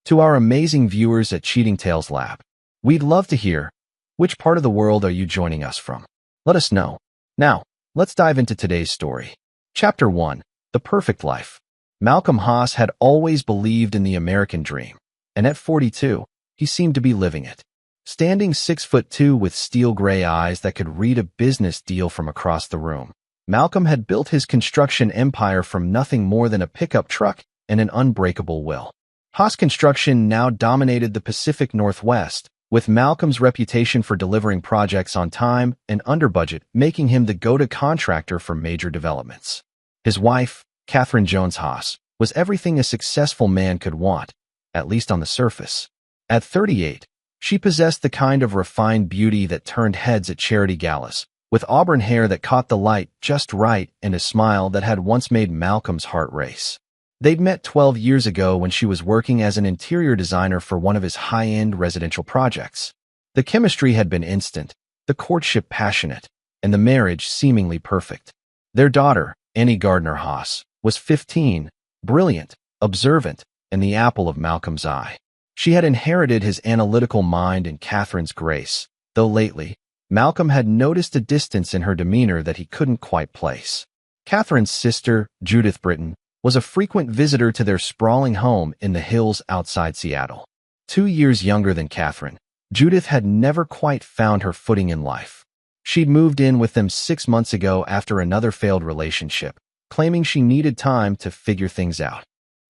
To our amazing viewers at Cheating Tales Lab, we'd love to hear, which part of the world are you joining us from? Let us know. Now, let's dive into today's story. Chapter 1. The Perfect Life. Malcolm Haas had always believed in the American dream, and at 42, he seemed to be living it. Standing 6'2" with steel gray eyes that could read a business deal from across the room, Malcolm had built his construction empire from nothing more than a pickup truck and an unbreakable will. Haas Construction now dominated the Pacific Northwest, with Malcolm's reputation for delivering projects on time and under budget making him the go-to contractor for major developments. His wife, Catherine Jones Haas, was everything a successful man could want, at least on the surface. At 38, she possessed the kind of refined beauty that turned heads at charity galas, with auburn hair that caught the light just right and a smile that had once made Malcolm's heart race. They'd met 12 years ago when she was working as an interior designer for one of his high-end residential projects. The chemistry had been instant, the courtship passionate, and the marriage seemingly perfect. Their daughter, Annie Gardner Haas, was 15, brilliant, observant, and the apple of Malcolm's eye. She had inherited his analytical mind and Catherine's grace, though lately, Malcolm had noticed a distance in her demeanor that he couldn't quite place. Catherine's sister, Judith Britton, was a frequent visitor to their sprawling home in the hills outside Seattle. 2 years younger than Catherine, Judith had never quite found her footing in life. She'd moved in with them 6 months ago after another failed relationship, claiming she needed time to figure things out.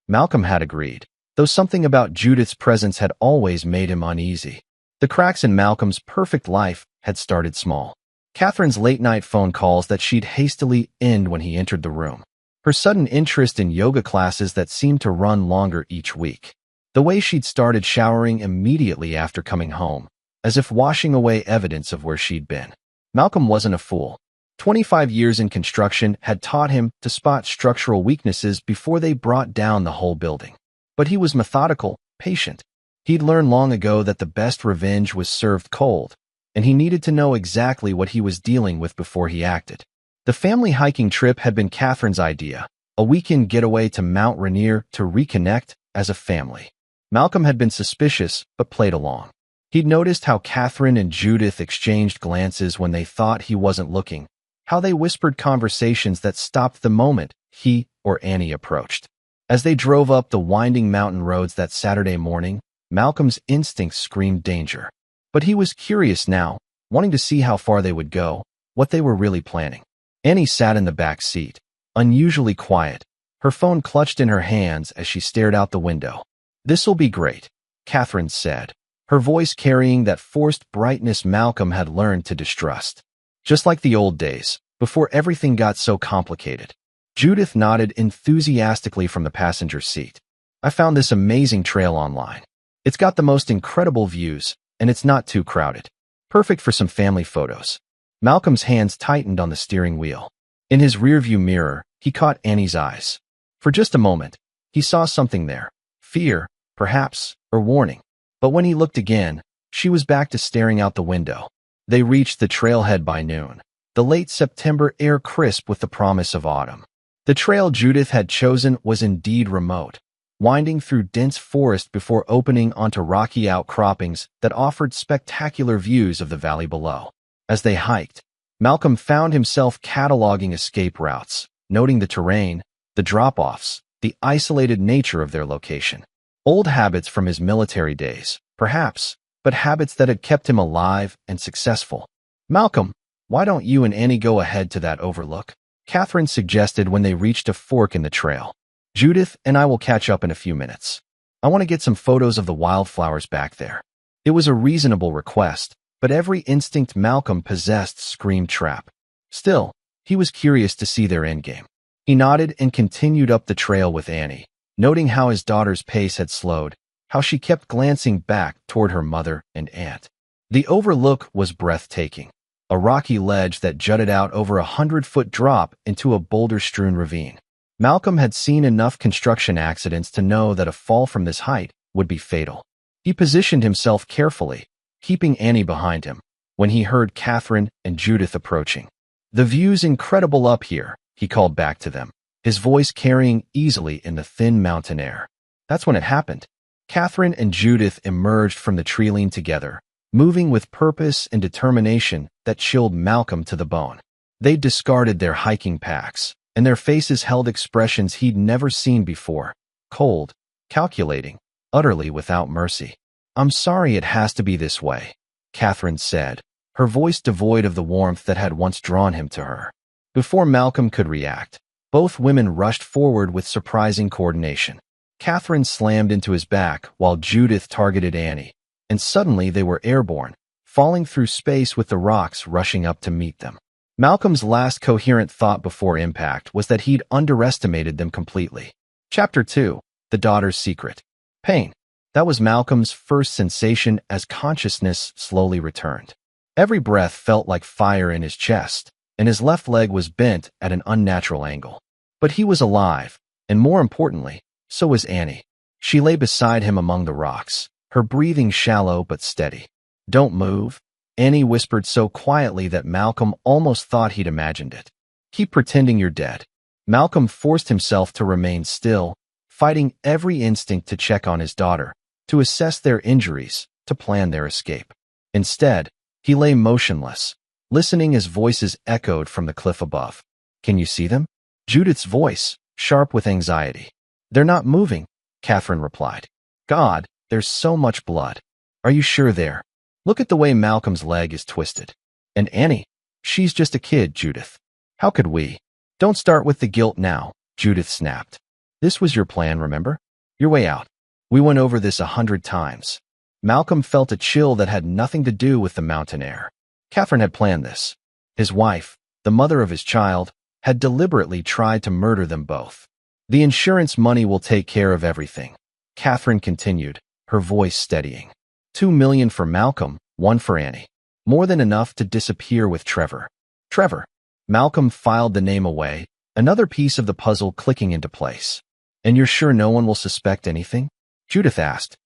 Malcolm had agreed, though something about Judith's presence had always made him uneasy. The cracks in Malcolm's perfect life had started small. Catherine's late-night phone calls that she'd hastily end when he entered the room. Her sudden interest in yoga classes that seemed to run longer each week. The way she'd started showering immediately after coming home, as if washing away evidence of where she'd been. Malcolm wasn't a fool. 25 years in construction had taught him to spot structural weaknesses before they brought down the whole building. But he was methodical, patient. He'd learned long ago that the best revenge was served cold, and he needed to know exactly what he was dealing with before he acted. The family hiking trip had been Catherine's idea, a weekend getaway to Mount Rainier to reconnect as a family. Malcolm had been suspicious, but played along. He'd noticed how Catherine and Judith exchanged glances when they thought he wasn't looking, how they whispered conversations that stopped the moment he or Annie approached. As they drove up the winding mountain roads that Saturday morning, Malcolm's instincts screamed danger. But he was curious now, wanting to see how far they would go, what they were really planning. Annie sat in the back seat, unusually quiet, her phone clutched in her hands as she stared out the window. "This'll be great," Catherine said, her voice carrying that forced brightness Malcolm had learned to distrust. Just like the old days, before everything got so complicated. Judith nodded enthusiastically from the passenger seat. "I found this amazing trail online. It's got the most incredible views, and it's not too crowded. Perfect for some family photos." Malcolm's hands tightened on the steering wheel. In his rearview mirror, he caught Annie's eyes. For just a moment, he saw something there. Fear, perhaps, or warning. But when he looked again, she was back to staring out the window. They reached the trailhead by noon, the late September air crisp with the promise of autumn. The trail Judith had chosen was indeed remote, winding through dense forest before opening onto rocky outcroppings that offered spectacular views of the valley below. As they hiked, Malcolm found himself cataloging escape routes, noting the terrain, the drop-offs, the isolated nature of their location. Old habits from his military days, perhaps, but habits that had kept him alive and successful. "Malcolm, why don't you and Annie go ahead to that overlook?" Catherine suggested when they reached a fork in the trail. "Judith and I will catch up in a few minutes. I want to get some photos of the wildflowers back there." It was a reasonable request, but every instinct Malcolm possessed screamed trap. Still, he was curious to see their endgame. He nodded and continued up the trail with Annie, noting how his daughter's pace had slowed, how she kept glancing back toward her mother and aunt. The overlook was breathtaking, a rocky ledge that jutted out over a 100-foot drop into a boulder-strewn ravine. Malcolm had seen enough construction accidents to know that a fall from this height would be fatal. He positioned himself carefully, keeping Annie behind him, when he heard Catherine and Judith approaching. "The view's incredible up here," he called back to them, his voice carrying easily in the thin mountain air. That's when it happened. Catherine and Judith emerged from the tree together, moving with purpose and determination that chilled Malcolm to the bone. They discarded their hiking packs, and their faces held expressions he'd never seen before: cold, calculating, utterly without mercy. "I'm sorry it has to be this way," Catherine said, her voice devoid of the warmth that had once drawn him to her. Before Malcolm could react, both women rushed forward with surprising coordination. Catherine slammed into his back while Judith targeted Annie, and suddenly they were airborne, falling through space with the rocks rushing up to meet them. Malcolm's last coherent thought before impact was that he'd underestimated them completely. Chapter 2: The Daughter's Secret. Pain. That was Malcolm's first sensation as consciousness slowly returned. Every breath felt like fire in his chest, and his left leg was bent at an unnatural angle. But he was alive, and more importantly, so was Annie. She lay beside him among the rocks, her breathing shallow but steady. "Don't move," Annie whispered so quietly that Malcolm almost thought he'd imagined it. "Keep pretending you're dead." Malcolm forced himself to remain still, fighting every instinct to check on his daughter, to assess their injuries, to plan their escape. Instead, he lay motionless, listening as voices echoed from the cliff above. "Can you see them?" Judith's voice, sharp with anxiety. "They're not moving," Catherine replied. "God, there's so much blood." "Are you sure there? Look at the way Malcolm's leg is twisted." "And Annie? She's just a kid, Judith. How could we?" "Don't start with the guilt now," Judith snapped. "This was your plan, remember? Your way out. We went over this 100 times. Malcolm felt a chill that had nothing to do with the mountain air. Catherine had planned this. His wife, the mother of his child, had deliberately tried to murder them both. "The insurance money will take care of everything," Catherine continued, her voice steadying. $2 million for Malcolm, 1 for Annie. More than enough to disappear with Trevor. Trevor. Malcolm filed the name away, another piece of the puzzle clicking into place. "And you're sure no one will suspect anything?" Judith asked.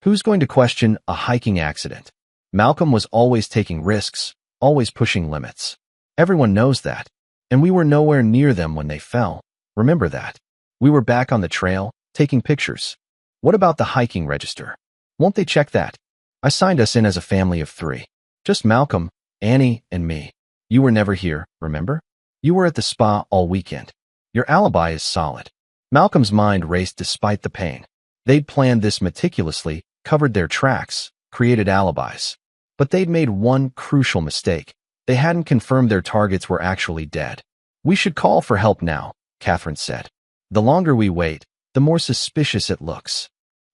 "Who's going to question a hiking accident?" Malcolm was always taking risks, always pushing limits. "Everyone knows that. And we were nowhere near them when they fell. Remember that. We were back on the trail, taking pictures." "What about the hiking register? Won't they check that?" "I signed us in as a family of 3. Just Malcolm, Annie, and me. You were never here, remember? You were at the spa all weekend. Your alibi is solid." Malcolm's mind raced despite the pain. They'd planned this meticulously, covered their tracks, created alibis. But they'd made one crucial mistake. They hadn't confirmed their targets were actually dead. "We should call for help now," Catherine said. "The longer we wait, the more suspicious it looks."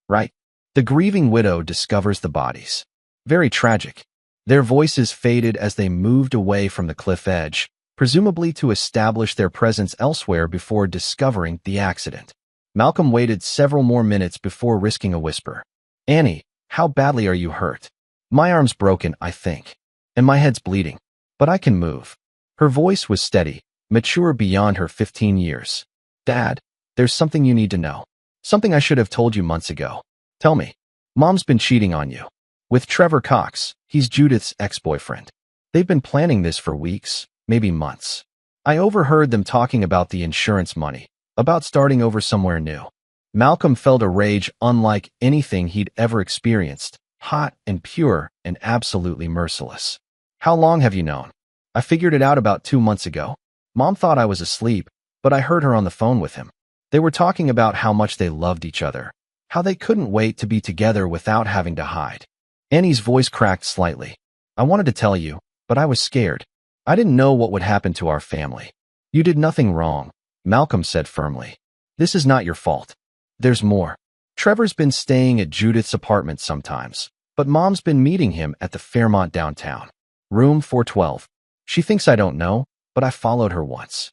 "Right." The grieving widow discovers the bodies. Very tragic. Their voices faded as they moved away from the cliff edge, presumably to establish their presence elsewhere before discovering the accident. Malcolm waited several more minutes before risking a whisper. "Annie, how badly are you hurt?" "My arm's broken, I think. And my head's bleeding. But I can move." Her voice was steady, mature beyond her 15 years. "Dad, there's something you need to know. Something I should have told you months ago." "Tell me." "Mom's been cheating on you. With Trevor Cox, he's Judith's ex-boyfriend. They've been planning this for weeks, maybe months. I overheard them talking about the insurance money, about starting over somewhere new." Malcolm felt a rage unlike anything he'd ever experienced, hot and pure and absolutely merciless. "How long have you known?" "I figured it out about 2 months ago. Mom thought I was asleep, but I heard her on the phone with him. They were talking about how much they loved each other, how they couldn't wait to be together without having to hide." Annie's voice cracked slightly. "I wanted to tell you, but I was scared. I didn't know what would happen to our family." "You did nothing wrong," Malcolm said firmly. "This is not your fault. There's more. Trevor's been staying at Judith's apartment sometimes, but Mom's been meeting him at the Fairmont downtown. Room 412. She thinks I don't know, but I followed her once."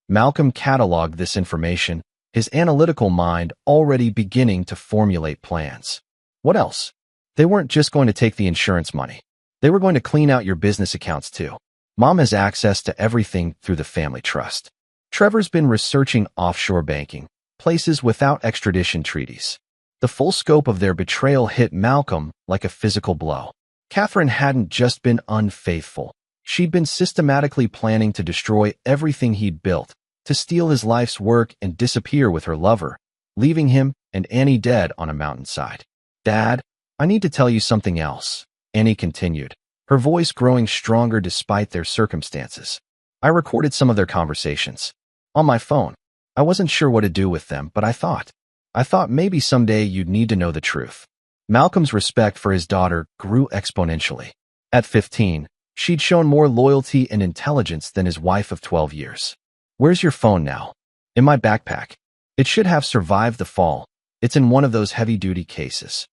Malcolm cataloged this information, his analytical mind already beginning to formulate plans. "What else?" "They weren't just going to take the insurance money. They were going to clean out your business accounts too. Mom has access to everything through the family trust. Trevor's been researching offshore banking, places without extradition treaties." The full scope of their betrayal hit Malcolm like a physical blow. Catherine hadn't just been unfaithful. She'd been systematically planning to destroy everything he'd built, to steal his life's work and disappear with her lover, leaving him and Annie dead on a mountainside. Dad, I need to tell you something else, Annie continued, her voice growing stronger despite their circumstances. I recorded some of their conversations. On my phone. I wasn't sure what to do with them, but I thought maybe someday you'd need to know the truth. Malcolm's respect for his daughter grew exponentially. At 15, she'd shown more loyalty and intelligence than his wife of 12 years. Where's your phone now? In my backpack. It should have survived the fall. It's in one of those heavy-duty cases.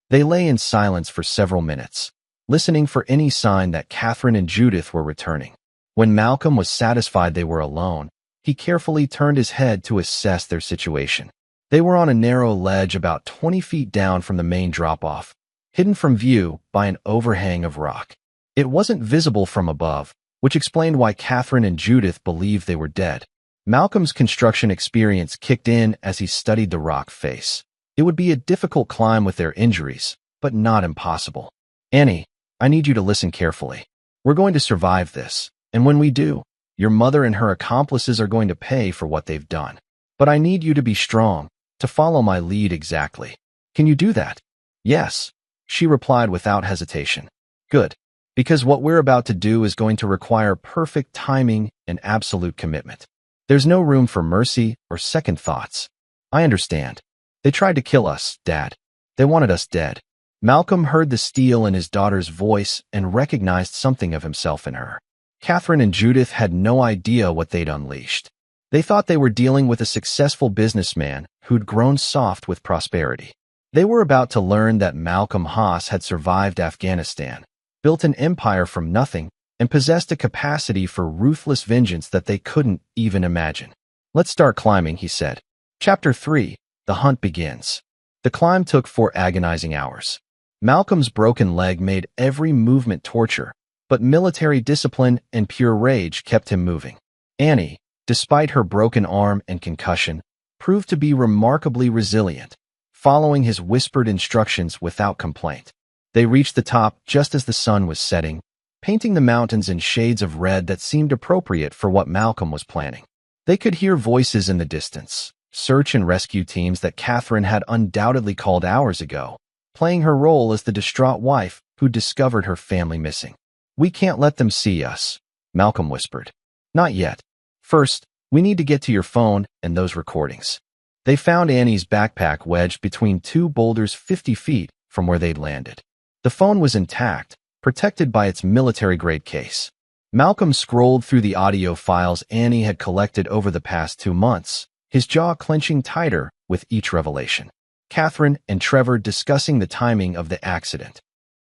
They lay in silence for several minutes, listening for any sign that Catherine and Judith were returning. When Malcolm was satisfied they were alone, he carefully turned his head to assess their situation. They were on a narrow ledge about 20 feet down from the main drop-off, hidden from view by an overhang of rock. It wasn't visible from above, which explained why Catherine and Judith believed they were dead. Malcolm's construction experience kicked in as he studied the rock face. It would be a difficult climb with their injuries, but not impossible. Annie, I need you to listen carefully. We're going to survive this, and when we do, your mother and her accomplices are going to pay for what they've done. But I need you to be strong, to follow my lead exactly. Can you do that? Yes, she replied without hesitation. Good, because what we're about to do is going to require perfect timing and absolute commitment. There's no room for mercy or second thoughts. I understand. They tried to kill us, Dad. They wanted us dead. Malcolm heard the steel in his daughter's voice and recognized something of himself in her. Catherine and Judith had no idea what they'd unleashed. They thought they were dealing with a successful businessman who'd grown soft with prosperity. They were about to learn that Malcolm Haas had survived Afghanistan, built an empire from nothing, and possessed a capacity for ruthless vengeance that they couldn't even imagine. Let's start climbing, he said. Chapter 3. The hunt begins. The climb took 4 agonizing hours. Malcolm's broken leg made every movement torture, but military discipline and pure rage kept him moving. Annie, despite her broken arm and concussion, proved to be remarkably resilient, following his whispered instructions without complaint. They reached the top just as the sun was setting, painting the mountains in shades of red that seemed appropriate for what Malcolm was planning. They could hear voices in the distance, search and rescue teams that Catherine had undoubtedly called hours ago, playing her role as the distraught wife who discovered her family missing. We can't let them see us, Malcolm whispered. Not yet. First, we need to get to your phone and those recordings. They found Annie's backpack wedged between 2 boulders 50 feet from where they'd landed. The phone was intact, protected by its military-grade case. Malcolm scrolled through the audio files Annie had collected over the past 2 months, his jaw clenching tighter with each revelation. Catherine and Trevor discussing the timing of the accident.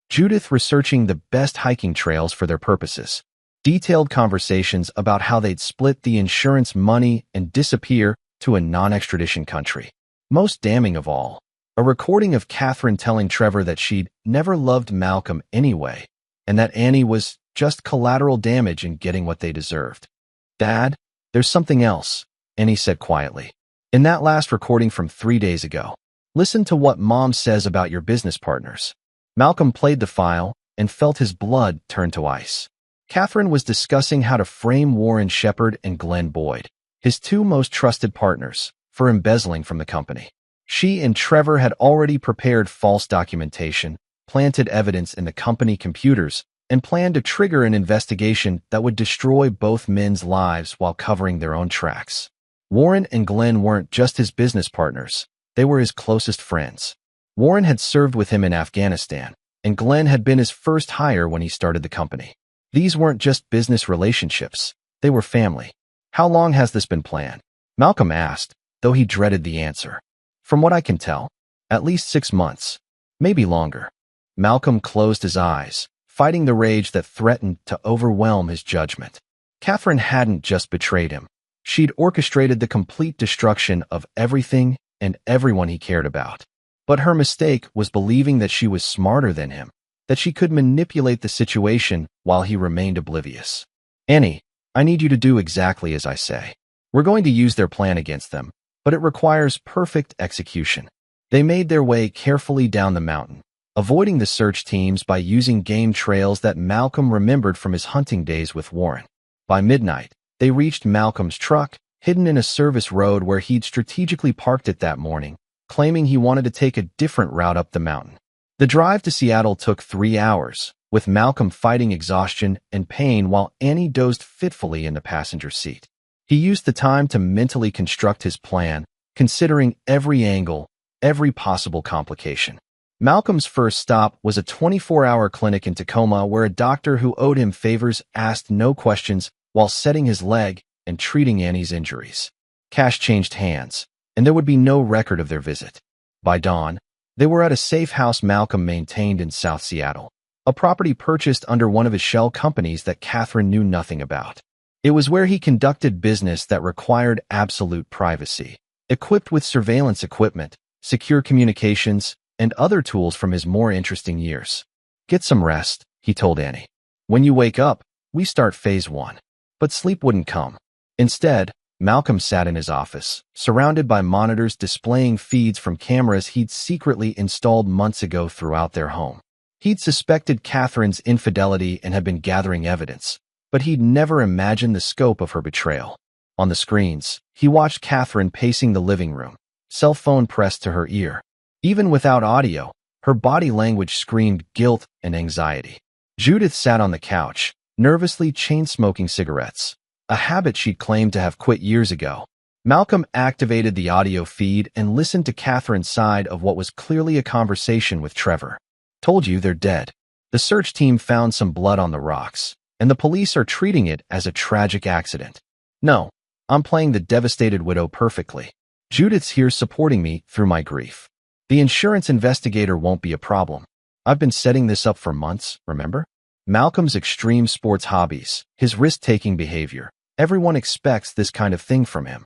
Judith researching the best hiking trails for their purposes. Detailed conversations about how they'd split the insurance money and disappear to a non-extradition country. Most damning of all, a recording of Catherine telling Trevor that she'd never loved Malcolm anyway, and that Annie was just collateral damage in getting what they deserved. Dad, there's something else, Annie said quietly. In that last recording from 3 days ago, listen to what Mom says about your business partners. Malcolm played the file and felt his blood turn to ice. Catherine was discussing how to frame Warren Shepard and Glenn Boyd, his 2 most trusted partners, for embezzling from the company. She and Trevor had already prepared false documentation, planted evidence in the company computers, and planned to trigger an investigation that would destroy both men's lives while covering their own tracks. Warren and Glenn weren't just his business partners, they were his closest friends. Warren had served with him in Afghanistan, and Glenn had been his first hire when he started the company. These weren't just business relationships, they were family. How long has this been planned? Malcolm asked, though he dreaded the answer. From what I can tell, at least 6 months, maybe longer. Malcolm closed his eyes, fighting the rage that threatened to overwhelm his judgment. Catherine hadn't just betrayed him. She'd orchestrated the complete destruction of everything and everyone he cared about. But her mistake was believing that she was smarter than him, that she could manipulate the situation while he remained oblivious. Annie, I need you to do exactly as I say. We're going to use their plan against them, but it requires perfect execution. They made their way carefully down the mountain, avoiding the search teams by using game trails that Malcolm remembered from his hunting days with Warren. By midnight, they reached Malcolm's truck, hidden in a service road where he'd strategically parked it that morning, claiming he wanted to take a different route up the mountain. The drive to Seattle took 3 hours, with Malcolm fighting exhaustion and pain while Annie dozed fitfully in the passenger seat. He used the time to mentally construct his plan, considering every angle, every possible complication. Malcolm's first stop was a 24-hour clinic in Tacoma where a doctor who owed him favors asked no questions while setting his leg and treating Annie's injuries. Cash changed hands, and there would be no record of their visit. By dawn, they were at a safe house Malcolm maintained in South Seattle, a property purchased under one of his shell companies that Catherine knew nothing about. It was where he conducted business that required absolute privacy, equipped with surveillance equipment, secure communications, and other tools from his more interesting years. "Get some rest," he told Annie. "When you wake up, we start phase 1. But sleep wouldn't come. Instead, Malcolm sat in his office, surrounded by monitors displaying feeds from cameras he'd secretly installed months ago throughout their home. He'd suspected Catherine's infidelity and had been gathering evidence, but he'd never imagined the scope of her betrayal. On the screens, he watched Catherine pacing the living room, cell phone pressed to her ear. Even without audio, her body language screamed guilt and anxiety. Judith sat on the couch, nervously chain-smoking cigarettes, a habit she'd claimed to have quit years ago. Malcolm activated the audio feed and listened to Catherine's side of what was clearly a conversation with Trevor. "Told you they're dead. The search team found some blood on the rocks, and the police are treating it as a tragic accident. No, I'm playing the devastated widow perfectly. Judith's here supporting me through my grief. The insurance investigator won't be a problem. I've been setting this up for months, remember?" Malcolm's extreme sports hobbies, his risk-taking behavior, everyone expects this kind of thing from him.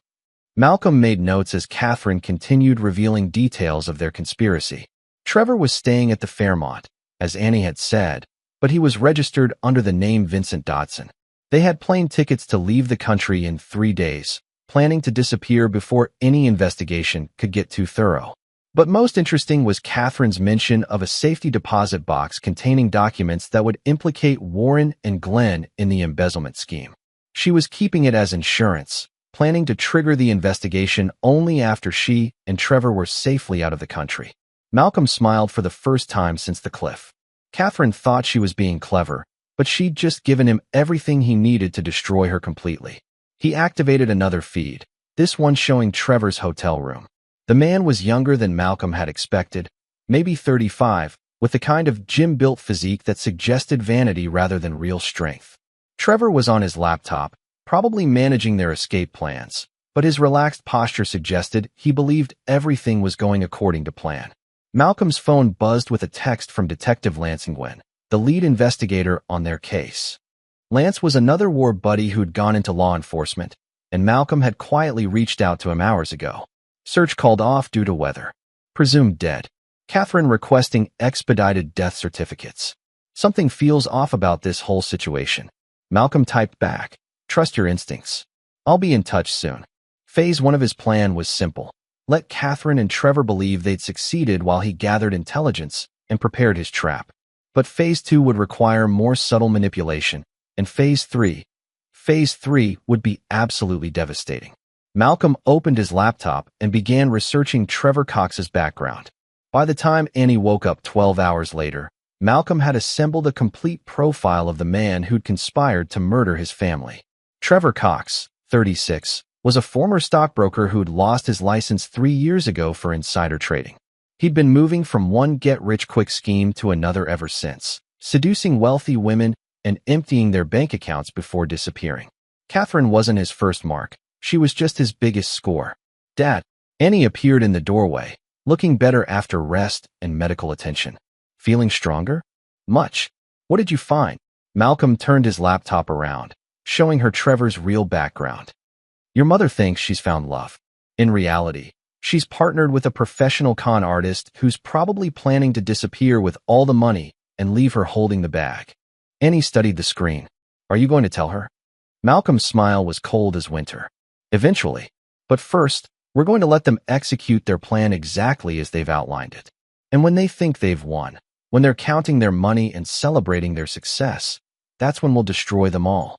Malcolm made notes as Catherine continued revealing details of their conspiracy. Trevor was staying at the Fairmont, as Annie had said, but he was registered under the name Vincent Dodson. They had plane tickets to leave the country in 3 days, planning to disappear before any investigation could get too thorough. But most interesting was Catherine's mention of a safety deposit box containing documents that would implicate Warren and Glenn in the embezzlement scheme. She was keeping it as insurance, planning to trigger the investigation only after she and Trevor were safely out of the country. Malcolm smiled for the first time since the cliff. Catherine thought she was being clever, but she'd just given him everything he needed to destroy her completely. He activated another feed, this one showing Trevor's hotel room. The man was younger than Malcolm had expected, maybe 35, with the kind of gym-built physique that suggested vanity rather than real strength. Trevor was on his laptop, probably managing their escape plans, but his relaxed posture suggested he believed everything was going according to plan. Malcolm's phone buzzed with a text from Detective Lance Nguyen, the lead investigator on their case. Lance was another war buddy who'd gone into law enforcement, and Malcolm had quietly reached out to him hours ago. Search called off due to weather. Presumed dead. Catherine requesting expedited death certificates. Something feels off about this whole situation. Malcolm typed back, "Trust your instincts. I'll be in touch soon." Phase 1 of his plan was simple. Let Catherine and Trevor believe they'd succeeded while he gathered intelligence and prepared his trap. But Phase 2 would require more subtle manipulation, and Phase 3 would be absolutely devastating. Malcolm opened his laptop and began researching Trevor Cox's background. By the time Annie woke up 12 hours later, Malcolm had assembled a complete profile of the man who'd conspired to murder his family. Trevor Cox, 36, was a former stockbroker who'd lost his license 3 years ago for insider trading. He'd been moving from one get-rich-quick scheme to another ever since, seducing wealthy women and emptying their bank accounts before disappearing. Catherine wasn't his first mark. She was just his biggest score. "Dad." Annie appeared in the doorway, looking better after rest and medical attention. "Feeling stronger?" "Much." "What did you find?" Malcolm turned his laptop around, showing her Trevor's real background. "Your mother thinks she's found love. In reality, she's partnered with a professional con artist who's probably planning to disappear with all the money and leave her holding the bag." Annie studied the screen. "Are you going to tell her?" Malcolm's smile was cold as winter. "Eventually. But first, we're going to let them execute their plan exactly as they've outlined it. And when they think they've won, when they're counting their money and celebrating their success, that's when we'll destroy them all."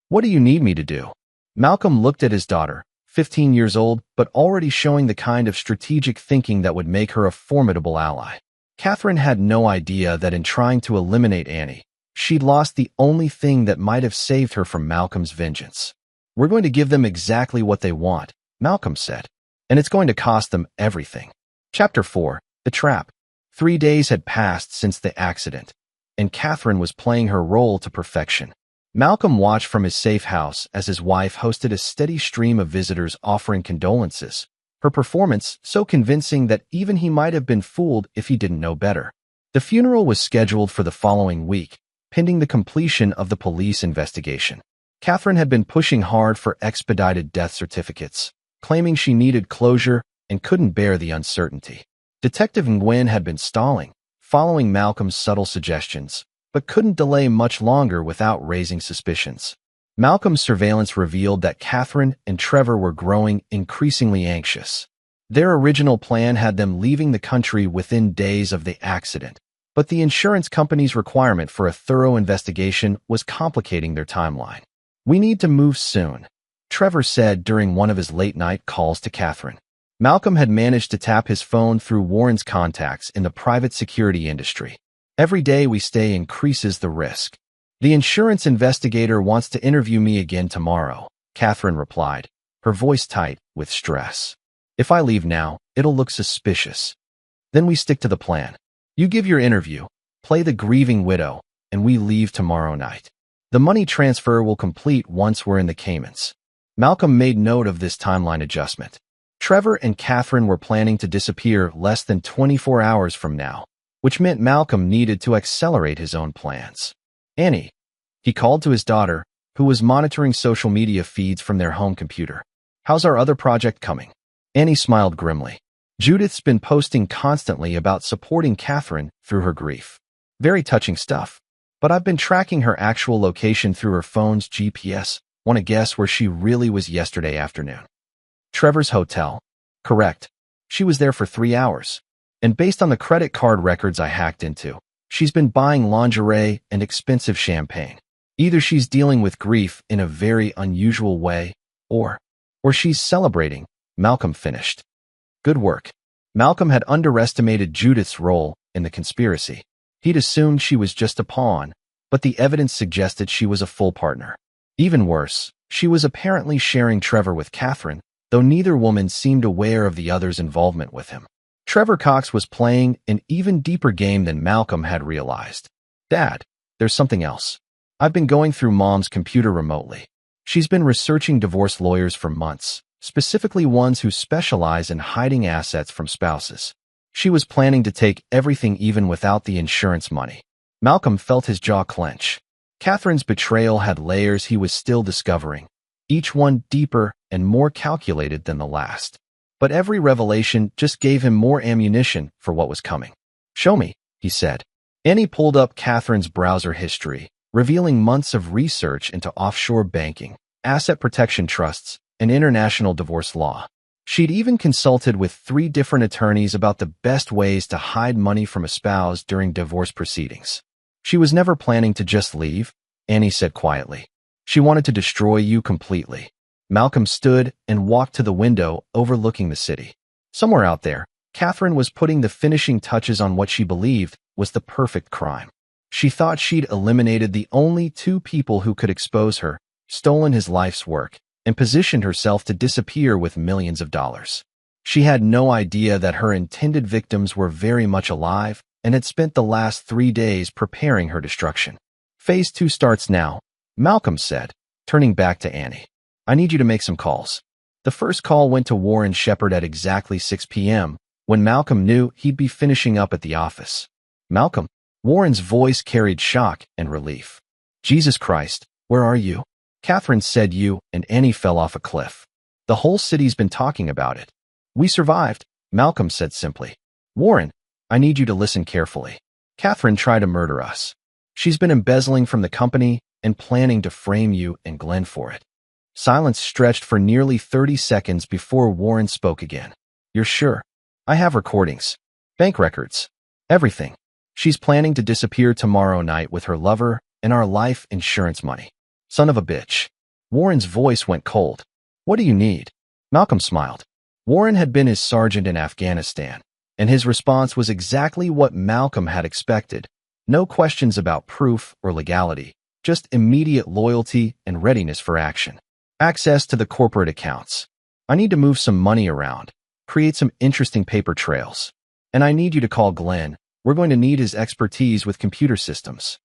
"What do you need me to do?" Malcolm looked at his daughter, 15 years old, but already showing the kind of strategic thinking that would make her a formidable ally. Catherine had no idea that in trying to eliminate Annie, she'd lost the only thing that might have saved her from Malcolm's vengeance. "We're going to give them exactly what they want," Malcolm said, "and it's going to cost them everything." Chapter 4. The Trap. 3 days had passed since the accident, and Catherine was playing her role to perfection. Malcolm watched from his safe house as his wife hosted a steady stream of visitors offering condolences, her performance so convincing that even he might have been fooled if he didn't know better. The funeral was scheduled for the following week, pending the completion of the police investigation. Catherine had been pushing hard for expedited death certificates, claiming she needed closure and couldn't bear the uncertainty. Detective Nguyen had been stalling, following Malcolm's subtle suggestions, but couldn't delay much longer without raising suspicions. Malcolm's surveillance revealed that Catherine and Trevor were growing increasingly anxious. Their original plan had them leaving the country within days of the accident, but the insurance company's requirement for a thorough investigation was complicating their timeline. "We need to move soon," Trevor said during one of his late-night calls to Catherine. Malcolm had managed to tap his phone through Warren's contacts in the private security industry. "Every day we stay increases the risk. The insurance investigator wants to interview me again tomorrow," Catherine replied, her voice tight with stress. "If I leave now, it'll look suspicious. Then we stick to the plan. You give your interview, play the grieving widow, and we leave tomorrow night. The money transfer will complete once we're in the Caymans." Malcolm made note of this timeline adjustment. Trevor and Catherine were planning to disappear less than 24 hours from now, which meant Malcolm needed to accelerate his own plans. "Annie," he called to his daughter, who was monitoring social media feeds from their home computer. "How's our other project coming?" Annie smiled grimly. "Judith's been posting constantly about supporting Catherine through her grief. Very touching stuff. But I've been tracking her actual location through her phone's GPS. Want to guess where she really was yesterday afternoon?" "Trevor's hotel." "Correct. She was there for 3 hours. And based on the credit card records I hacked into, she's been buying lingerie and expensive champagne. Either she's dealing with grief in a very unusual way, or she's celebrating," Malcolm finished. Good work. Malcolm had underestimated Judith's role in the conspiracy. He'd assumed she was just a pawn, but the evidence suggested she was a full partner. Even worse, she was apparently sharing Trevor with Catherine, though neither woman seemed aware of the other's involvement with him. Trevor Cox was playing an even deeper game than Malcolm had realized. "Dad, there's something else. I've been going through Mom's computer remotely. She's been researching divorce lawyers for months, specifically ones who specialize in hiding assets from spouses. She was planning to take everything even without the insurance money." Malcolm felt his jaw clench. Catherine's betrayal had layers he was still discovering, each one deeper and more calculated than the last. But every revelation just gave him more ammunition for what was coming. "Show me," he said. Annie pulled up Catherine's browser history, revealing months of research into offshore banking, asset protection trusts, and international divorce law. She'd even consulted with 3 different attorneys about the best ways to hide money from a spouse during divorce proceedings. "She was never planning to just leave," Annie said quietly. "She wanted to destroy you completely." Malcolm stood and walked to the window overlooking the city. Somewhere out there, Catherine was putting the finishing touches on what she believed was the perfect crime. She thought she'd eliminated the only 2 people who could expose her, stolen his life's work, and positioned herself to disappear with millions of dollars. She had no idea that her intended victims were very much alive and had spent the last 3 days preparing her destruction. "Phase 2 starts now," Malcolm said, turning back to Annie. "I need you to make some calls." The first call went to Warren Shepard at exactly 6 p.m., when Malcolm knew he'd be finishing up at the office. "Malcolm?" Warren's voice carried shock and relief. "Jesus Christ, where are you?" Catherine said you and Annie fell off a cliff. "The whole city's been talking about it." "We survived," Malcolm said simply. "Warren, I need you to listen carefully. Catherine tried to murder us. She's been embezzling from the company and planning to frame you and Glenn for it." Silence stretched for nearly 30 seconds before Warren spoke again. "You're sure?" "I have recordings. Bank records. Everything. She's planning to disappear tomorrow night with her lover and our life insurance money." "Son of a bitch." Warren's voice went cold. "What do you need?" Malcolm smiled. Warren had been his sergeant in Afghanistan, And his response was exactly what Malcolm had expected. No questions about proof or legality, just immediate loyalty and readiness for action. Access to the corporate accounts. I need to move some money around, create some interesting paper trails. And I need you to call Glenn. We're going to need his expertise with computer systems.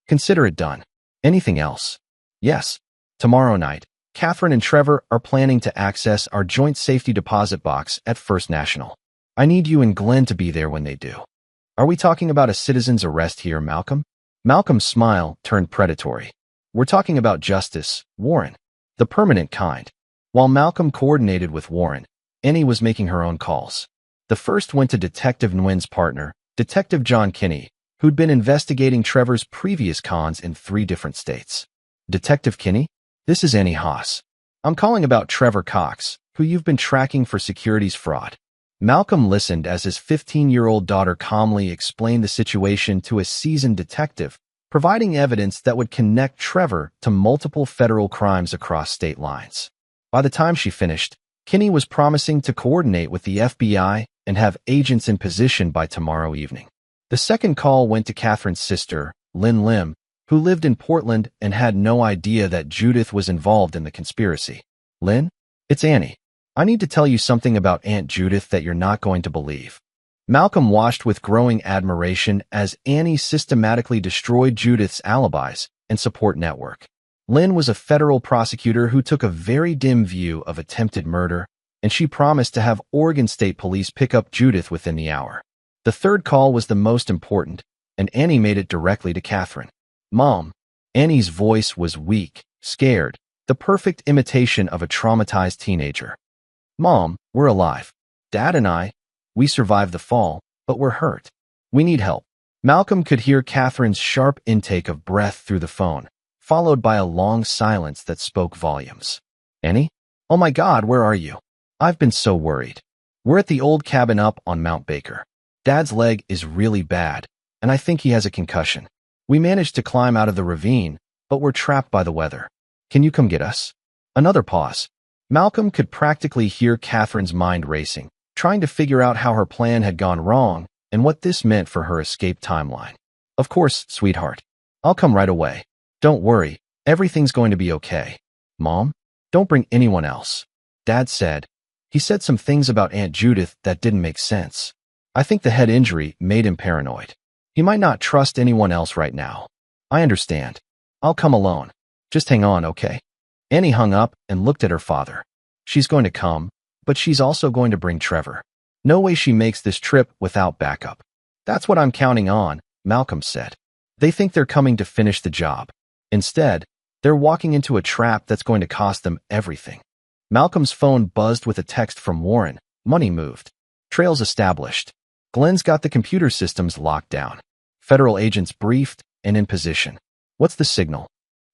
Consider it done. Anything else? Yes. Tomorrow night, Catherine and Trevor are planning to access our joint safety deposit box at First National. I need you and Glenn to be there when they do. Are we talking about a citizen's arrest here, Malcolm? Malcolm's smile turned predatory. We're talking about justice, Warren. The permanent kind. While Malcolm coordinated with Warren, Annie was making her own calls. The first went to Detective Nguyen's partner, Detective John Kinney, who'd been investigating Trevor's previous cons in 3 different states. Detective Kinney? This is Annie Haas. I'm calling about Trevor Cox, who you've been tracking for securities fraud. Malcolm listened as his 15-year-old daughter calmly explained the situation to a seasoned detective, providing evidence that would connect Trevor to multiple federal crimes across state lines. By the time she finished, Kinney was promising to coordinate with the FBI and have agents in position by tomorrow evening. The second call went to Catherine's sister, Lynn Lim, who lived in Portland and had no idea that Judith was involved in the conspiracy. Lynn? It's Annie. I need to tell you something about Aunt Judith that you're not going to believe. Malcolm watched with growing admiration as Annie systematically destroyed Judith's alibis and support network. Lynn was a federal prosecutor who took a very dim view of attempted murder, and she promised to have Oregon State Police pick up Judith within the hour. The third call was the most important, and Annie made it directly to Catherine. Mom. Annie's voice was weak, scared, the perfect imitation of a traumatized teenager. Mom, we're alive. Dad and we survived the fall, but we're hurt. We need help. Malcolm could hear Catherine's sharp intake of breath through the phone, followed by a long silence that spoke volumes. Annie? Oh my God, where are you? I've been so worried. We're at the old cabin up on Mount Baker. Dad's leg is really bad, and I think he has a concussion. We managed to climb out of the ravine, but we're trapped by the weather. Can you come get us? Another pause. Malcolm could practically hear Catherine's mind racing, trying to figure out how her plan had gone wrong and what this meant for her escape timeline. Of course, sweetheart. I'll come right away. Don't worry, everything's going to be okay. Mom, don't bring anyone else. Dad said. He said some things about Aunt Judith that didn't make sense. I think the head injury made him paranoid. He might not trust anyone else right now. I understand. I'll come alone. Just hang on, okay? Annie hung up and looked at her father. She's going to come, but she's also going to bring Trevor. No way she makes this trip without backup. That's what I'm counting on, Malcolm said. They think they're coming to finish the job. Instead, they're walking into a trap that's going to cost them everything. Malcolm's phone buzzed with a text from Warren. Money moved. Trails established. Glenn's got the computer systems locked down. Federal agents briefed and in position. What's the signal?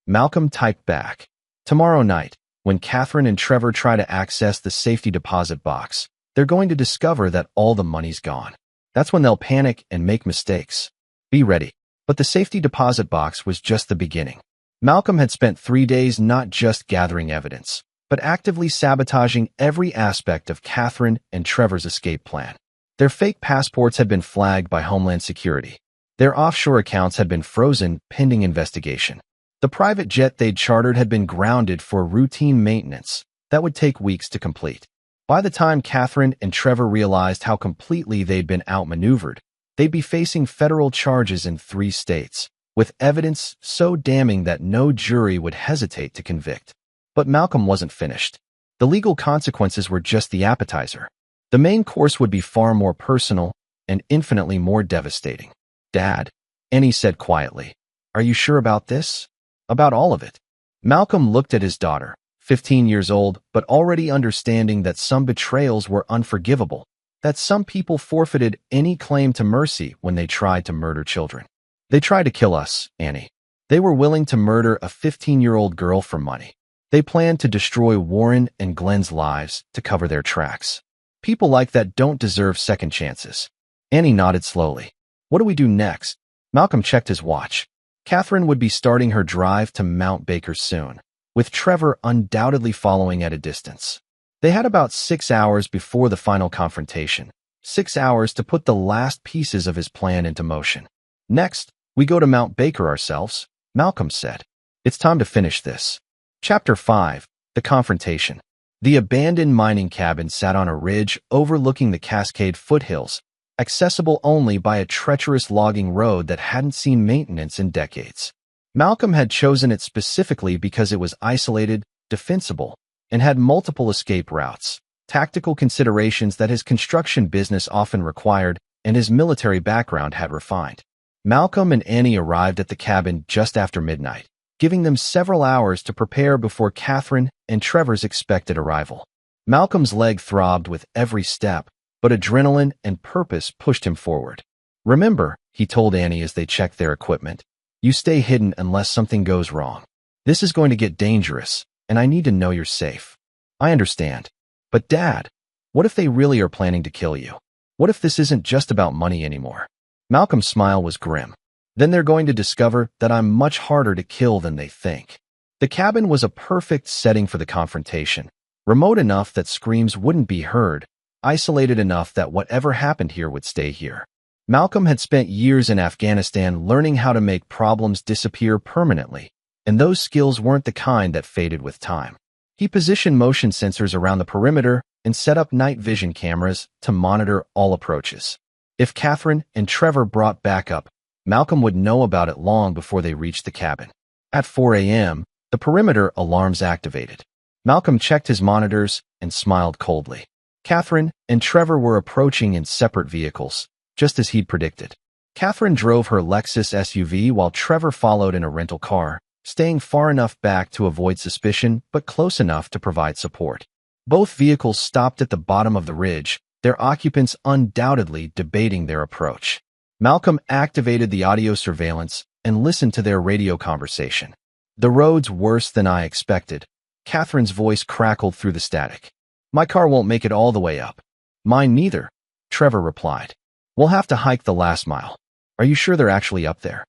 Malcolm typed back. Tomorrow night, when Catherine and Trevor try to access the safety deposit box, they're going to discover that all the money's gone. That's when they'll panic and make mistakes. Be ready. But the safety deposit box was just the beginning. Malcolm had spent 3 days not just gathering evidence, but actively sabotaging every aspect of Catherine and Trevor's escape plan. Their fake passports had been flagged by Homeland Security. Their offshore accounts had been frozen pending investigation. The private jet they'd chartered had been grounded for routine maintenance that would take weeks to complete. By the time Catherine and Trevor realized how completely they'd been outmaneuvered, they'd be facing federal charges in 3 states, with evidence so damning that no jury would hesitate to convict. But Malcolm wasn't finished. The legal consequences were just the appetizer. The main course would be far more personal and infinitely more devastating. Dad, Annie said quietly, are you sure about this? About all of it. Malcolm looked at his daughter, 15 years old, but already understanding that some betrayals were unforgivable, that some people forfeited any claim to mercy when they tried to murder children. They tried to kill us, Annie. They were willing to murder a 15-year-old girl for money. They planned to destroy Warren and Glenn's lives to cover their tracks. People like that don't deserve second chances. Annie nodded slowly. What do we do next? Malcolm checked his watch. Catherine would be starting her drive to Mount Baker soon, with Trevor undoubtedly following at a distance. They had about 6 hours before the final confrontation, 6 hours to put the last pieces of his plan into motion. Next, we go to Mount Baker ourselves, Malcolm said. It's time to finish this. Chapter 5. The Confrontation. The abandoned mining cabin sat on a ridge overlooking the Cascade foothills, accessible only by a treacherous logging road that hadn't seen maintenance in decades. Malcolm had chosen it specifically because it was isolated, defensible, and had multiple escape routes, tactical considerations that his construction business often required and his military background had refined. Malcolm and Annie arrived at the cabin just after midnight, giving them several hours to prepare before Catherine and Trevor's expected arrival. Malcolm's leg throbbed with every step, but adrenaline and purpose pushed him forward. Remember, he told Annie as they checked their equipment, you stay hidden unless something goes wrong. This is going to get dangerous, and I need to know you're safe. I understand. But Dad, what if they really are planning to kill you? What if this isn't just about money anymore? Malcolm's smile was grim. Then they're going to discover that I'm much harder to kill than they think. The cabin was a perfect setting for the confrontation, remote enough that screams wouldn't be heard, isolated enough that whatever happened here would stay here. Malcolm had spent years in Afghanistan learning how to make problems disappear permanently, and those skills weren't the kind that faded with time. He positioned motion sensors around the perimeter and set up night vision cameras to monitor all approaches. If Catherine and Trevor brought backup, Malcolm would know about it long before they reached the cabin. At 4 a.m., the perimeter alarms activated. Malcolm checked his monitors and smiled coldly. Catherine and Trevor were approaching in separate vehicles, just as he'd predicted. Catherine drove her Lexus SUV while Trevor followed in a rental car, staying far enough back to avoid suspicion but close enough to provide support. Both vehicles stopped at the bottom of the ridge, their occupants undoubtedly debating their approach. Malcolm activated the audio surveillance and listened to their radio conversation. The road's worse than I expected. Catherine's voice crackled through the static. My car won't make it all the way up. Mine neither, Trevor replied. We'll have to hike the last mile. Are you sure they're actually up there?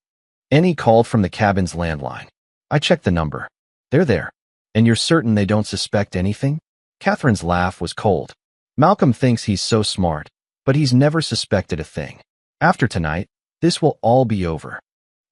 Annie called from the cabin's landline. I checked the number. They're there. And you're certain they don't suspect anything? Catherine's laugh was cold. Malcolm thinks he's so smart, but he's never suspected a thing. After tonight, this will all be over.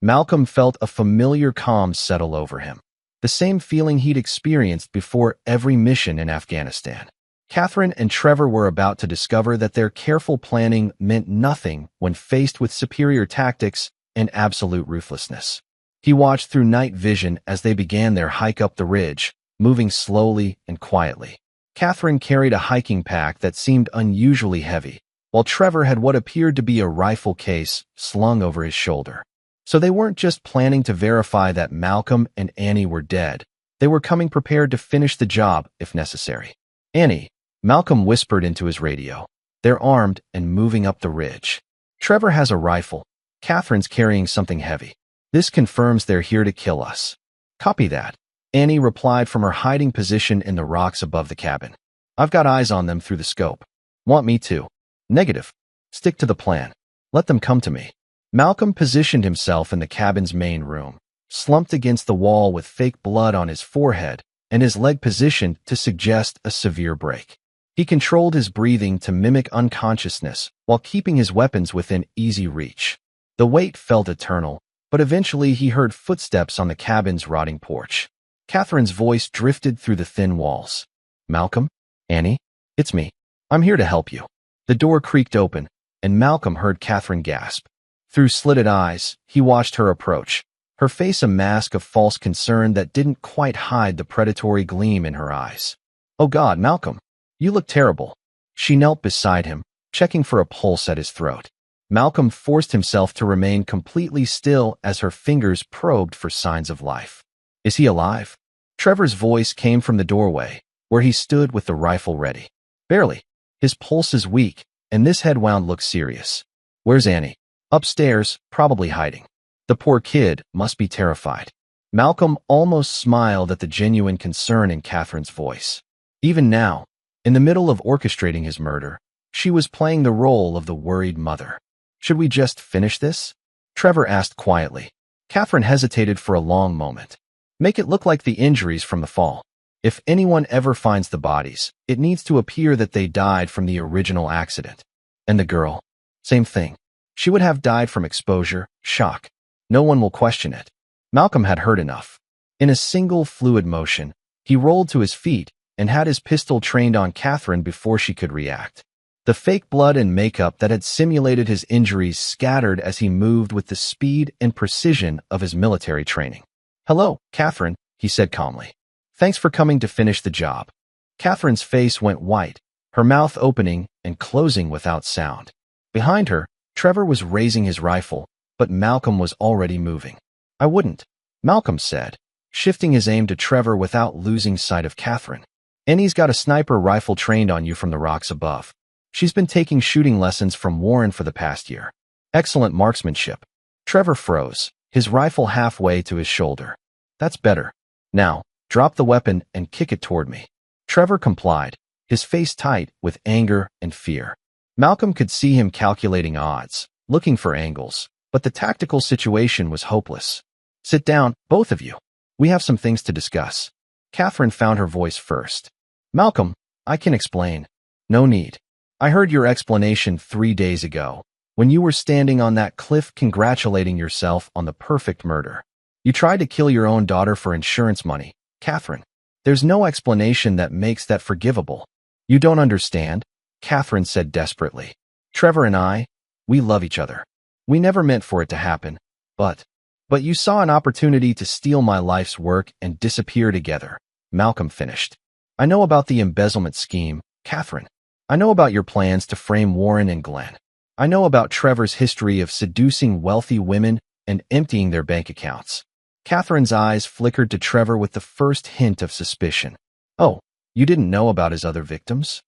Malcolm felt a familiar calm settle over him, the same feeling he'd experienced before every mission in Afghanistan. Catherine and Trevor were about to discover that their careful planning meant nothing when faced with superior tactics and absolute ruthlessness. He watched through night vision as they began their hike up the ridge, moving slowly and quietly. Catherine carried a hiking pack that seemed unusually heavy, while Trevor had what appeared to be a rifle case slung over his shoulder. So they weren't just planning to verify that Malcolm and Annie were dead. They were coming prepared to finish the job if necessary. Annie, Malcolm whispered into his radio. They're armed and moving up the ridge. Trevor has a rifle. Catherine's carrying something heavy. This confirms they're here to kill us. Copy that. Annie replied from her hiding position in the rocks above the cabin. I've got eyes on them through the scope. Want me to? Negative. Stick to the plan. Let them come to me. Malcolm positioned himself in the cabin's main room, slumped against the wall with fake blood on his forehead and his leg positioned to suggest a severe break. He controlled his breathing to mimic unconsciousness while keeping his weapons within easy reach. The wait felt eternal, but eventually he heard footsteps on the cabin's rotting porch. Catherine's voice drifted through the thin walls. Malcolm? Annie? It's me. I'm here to help you. The door creaked open, and Malcolm heard Catherine gasp. Through slitted eyes, he watched her approach, her face a mask of false concern that didn't quite hide the predatory gleam in her eyes. Oh God, Malcolm, you look terrible. She knelt beside him, checking for a pulse at his throat. Malcolm forced himself to remain completely still as her fingers probed for signs of life. Is he alive? Trevor's voice came from the doorway, where he stood with the rifle ready. Barely. His pulse is weak, and this head wound looks serious. Where's Annie? Upstairs, probably hiding. The poor kid must be terrified. Malcolm almost smiled at the genuine concern in Catherine's voice. Even now, in the middle of orchestrating his murder, she was playing the role of the worried mother. Should we just finish this? Trevor asked quietly. Catherine hesitated for a long moment. Make it look like the injuries from the fall. If anyone ever finds the bodies, it needs to appear that they died from the original accident. And the girl? Same thing. She would have died from exposure, shock. No one will question it. Malcolm had heard enough. In a single fluid motion, he rolled to his feet and had his pistol trained on Catherine before she could react. The fake blood and makeup that had simulated his injuries scattered as he moved with the speed and precision of his military training. "Hello, Catherine," he said calmly. "Thanks for coming to finish the job." Catherine's face went white, her mouth opening and closing without sound. Behind her, Trevor was raising his rifle, but Malcolm was already moving. "I wouldn't," Malcolm said, shifting his aim to Trevor without losing sight of Catherine. "Annie's got a sniper rifle trained on you from the rocks above. She's been taking shooting lessons from Warren for the past year. Excellent marksmanship." Trevor froze, his rifle halfway to his shoulder. "That's better. Now, drop the weapon and kick it toward me." Trevor complied, his face tight with anger and fear. Malcolm could see him calculating odds, looking for angles, but the tactical situation was hopeless. "Sit down, both of you. We have some things to discuss." Catherine found her voice first. "Malcolm, I can explain." "No need. I heard your explanation 3 days ago, when you were standing on that cliff congratulating yourself on the perfect murder. You tried to kill your own daughter for insurance money, Catherine. There's no explanation that makes that forgivable." "You don't understand," Catherine said desperately. "Trevor and I, we love each other. We never meant for it to happen, but you saw an opportunity to steal my life's work and disappear together," Malcolm finished. "I know about the embezzlement scheme, Catherine. I know about your plans to frame Warren and Glenn. I know about Trevor's history of seducing wealthy women and emptying their bank accounts." Catherine's eyes flickered to Trevor with the first hint of suspicion. "Oh, you didn't know about his other victims?"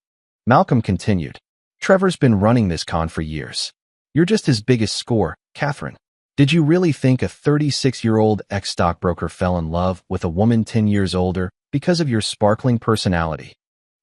Malcolm continued. "Trevor's been running this con for years. You're just his biggest score, Catherine. Did you really think a 36-year-old ex-stockbroker fell in love with a woman 10 years older because of your sparkling personality?"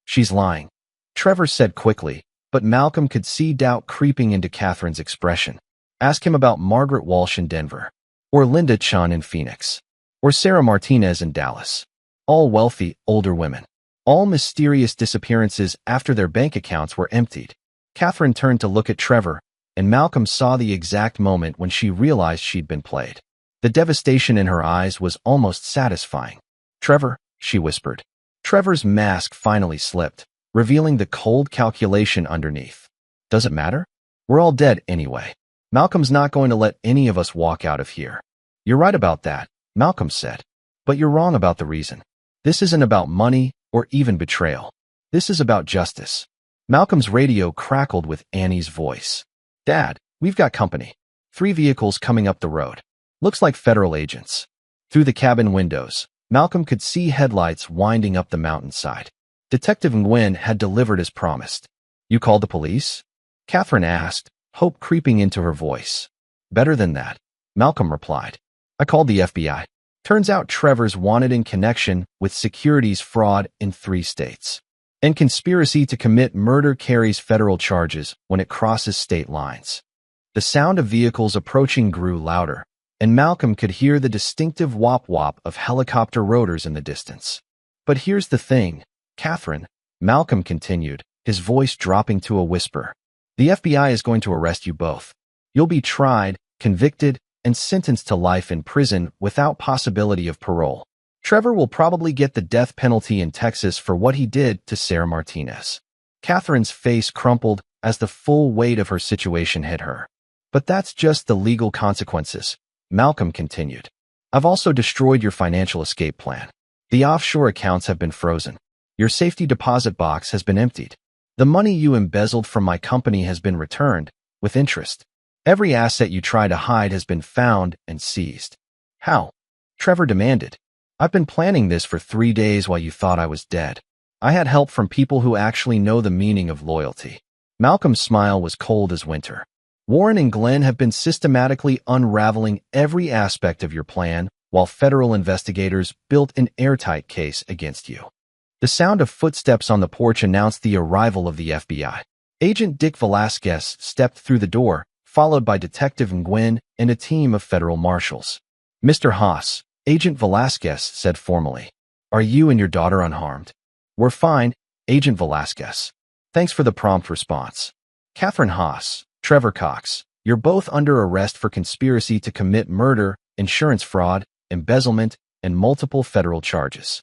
"She's lying," Trevor said quickly, but Malcolm could see doubt creeping into Catherine's expression. "Ask him about Margaret Walsh in Denver, or Linda Chan in Phoenix, or Sarah Martinez in Dallas. All wealthy, older women. All mysterious disappearances after their bank accounts were emptied." Catherine turned to look at Trevor, and Malcolm saw the exact moment when she realized she'd been played. The devastation in her eyes was almost satisfying. "Trevor," she whispered. Trevor's mask finally slipped, revealing the cold calculation underneath. "Does it matter? We're all dead anyway. Malcolm's not going to let any of us walk out of here." "You're right about that," Malcolm said. "But you're wrong about the reason. This isn't about money or even betrayal. This is about justice." Malcolm's radio crackled with Annie's voice. "Dad, we've got company. 3 vehicles coming up the road. Looks like federal agents." Through the cabin windows, Malcolm could see headlights winding up the mountainside. Detective Nguyen had delivered as promised. "You called the police?" Catherine asked, hope creeping into her voice. "Better than that," Malcolm replied. "I called the FBI. Turns out Trevor's wanted in connection with securities fraud in 3 states. And conspiracy to commit murder carries federal charges when it crosses state lines." The sound of vehicles approaching grew louder, and Malcolm could hear the distinctive whop-whop of helicopter rotors in the distance. "But here's the thing, Catherine," Malcolm continued, his voice dropping to a whisper. "The FBI is going to arrest you both. You'll be tried, convicted, and sentenced to life in prison without possibility of parole. Trevor will probably get the death penalty in Texas for what he did to Sarah Martinez." Catherine's face crumpled as the full weight of her situation hit her. "But that's just the legal consequences," Malcolm continued. "I've also destroyed your financial escape plan. The offshore accounts have been frozen. Your safety deposit box has been emptied. The money you embezzled from my company has been returned, with interest. Every asset you try to hide has been found and seized." "How?" Trevor demanded. "I've been planning this for 3 days while you thought I was dead. I had help from people who actually know the meaning of loyalty." Malcolm's smile was cold as winter. "Warren and Glenn have been systematically unraveling every aspect of your plan while federal investigators built an airtight case against you." The sound of footsteps on the porch announced the arrival of the FBI. Agent Dick Velasquez stepped through the door, followed by Detective Nguyen and a team of federal marshals. "Mr. Haas," Agent Velasquez said formally, "are you and your daughter unharmed?" "We're fine, Agent Velasquez. Thanks for the prompt response." Catherine Haas, Trevor Cox, you're both under arrest for conspiracy to commit murder, insurance fraud, embezzlement, and multiple federal charges.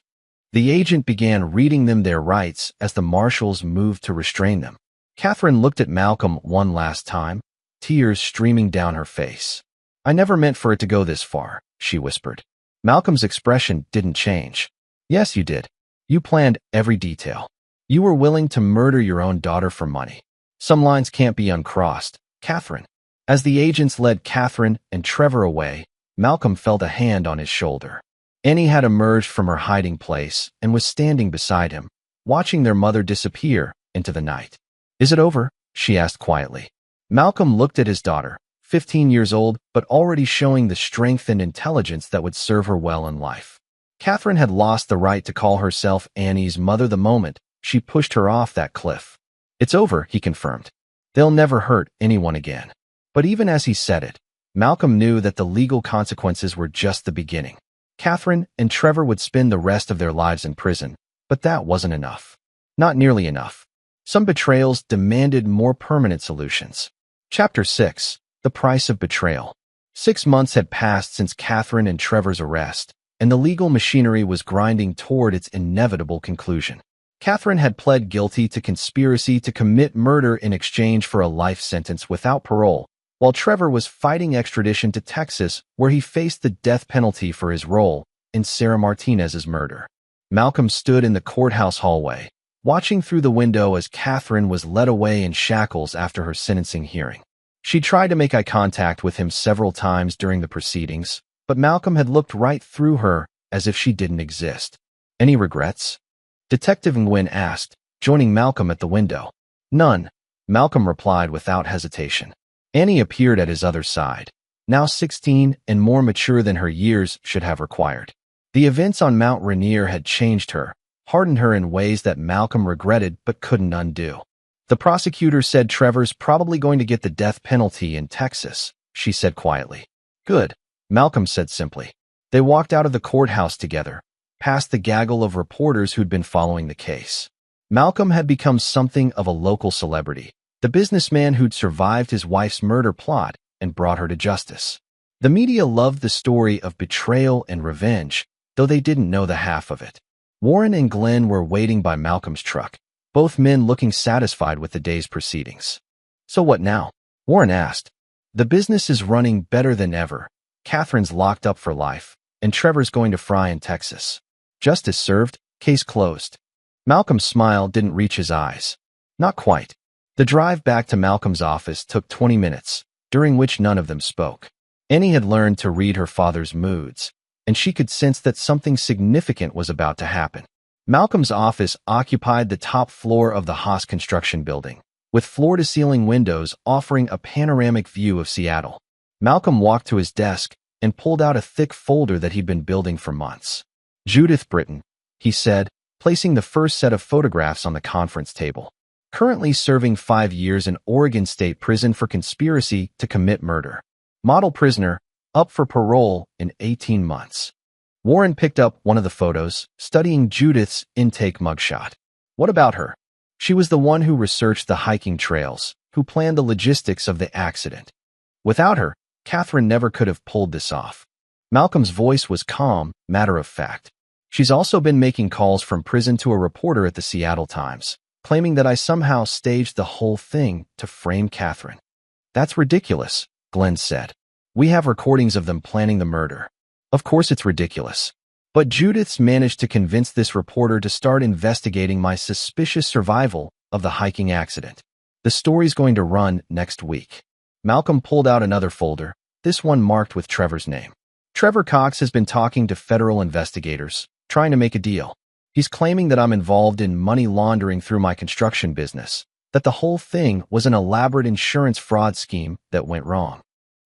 The agent began reading them their rights as the marshals moved to restrain them. Catherine looked at Malcolm one last time, tears streaming down her face. I never meant for it to go this far, she whispered. Malcolm's expression didn't change. Yes, you did. You planned every detail. You were willing to murder your own daughter for money. Some lines can't be uncrossed, Catherine. As the agents led Catherine and Trevor away, Malcolm felt a hand on his shoulder. Annie had emerged from her hiding place and was standing beside him, watching their mother disappear into the night. Is it over? She asked quietly. Malcolm looked at his daughter, 15 years old, but already showing the strength and intelligence that would serve her well in life. Catherine had lost the right to call herself Annie's mother the moment she pushed her off that cliff. It's over, he confirmed. They'll never hurt anyone again. But even as he said it, Malcolm knew that the legal consequences were just the beginning. Catherine and Trevor would spend the rest of their lives in prison, but that wasn't enough. Not nearly enough. Some betrayals demanded more permanent solutions. Chapter 6. The Price of Betrayal. 6 months had passed since Catherine and Trevor's arrest, and the legal machinery was grinding toward its inevitable conclusion. Catherine had pled guilty to conspiracy to commit murder in exchange for a life sentence without parole, while Trevor was fighting extradition to Texas, where he faced the death penalty for his role in Sarah Martinez's murder. Malcolm stood in the courthouse hallway, watching through the window as Catherine was led away in shackles after her sentencing hearing. She tried to make eye contact with him several times during the proceedings, but Malcolm had looked right through her as if she didn't exist. Any regrets? Detective Nguyen asked, joining Malcolm at the window. None, Malcolm replied without hesitation. Annie appeared at his other side, now 16 and more mature than her years should have required. The events on Mount Rainier had changed her, hardened her in ways that Malcolm regretted but couldn't undo. The prosecutor said Trevor's probably going to get the death penalty in Texas, she said quietly. Good, Malcolm said simply. They walked out of the courthouse together, past the gaggle of reporters who'd been following the case. Malcolm had become something of a local celebrity, the businessman who'd survived his wife's murder plot and brought her to justice. The media loved the story of betrayal and revenge, though they didn't know the half of it. Warren and Glenn were waiting by Malcolm's truck, both men looking satisfied with the day's proceedings. So what now? Warren asked. The business is running better than ever. Catherine's locked up for life, and Trevor's going to fry in Texas. Justice served, case closed. Malcolm's smile didn't reach his eyes. Not quite. The drive back to Malcolm's office took 20 minutes, during which none of them spoke. Annie had learned to read her father's moods, and she could sense that something significant was about to happen. Malcolm's office occupied the top floor of the Haas construction building, with floor-to-ceiling windows offering a panoramic view of Seattle. Malcolm walked to his desk and pulled out a thick folder that he'd been building for months. Judith Britton, he said, placing the first set of photographs on the conference table. Currently serving 5 years in Oregon State Prison for conspiracy to commit murder. Model prisoner, up for parole in 18 months. Warren picked up one of the photos, studying Judith's intake mugshot. What about her? She was the one who researched the hiking trails, who planned the logistics of the accident. Without her, Catherine never could have pulled this off. Malcolm's voice was calm, matter of fact. She's also been making calls from prison to a reporter at the Seattle Times, claiming that I somehow staged the whole thing to frame Catherine. That's ridiculous, Glenn said. We have recordings of them planning the murder. Of course it's ridiculous. But Judith's managed to convince this reporter to start investigating my suspicious survival of the hiking accident. The story's going to run next week. Malcolm pulled out another folder, this one marked with Trevor's name. Trevor Cox has been talking to federal investigators, trying to make a deal. He's claiming that I'm involved in money laundering through my construction business, that the whole thing was an elaborate insurance fraud scheme that went wrong.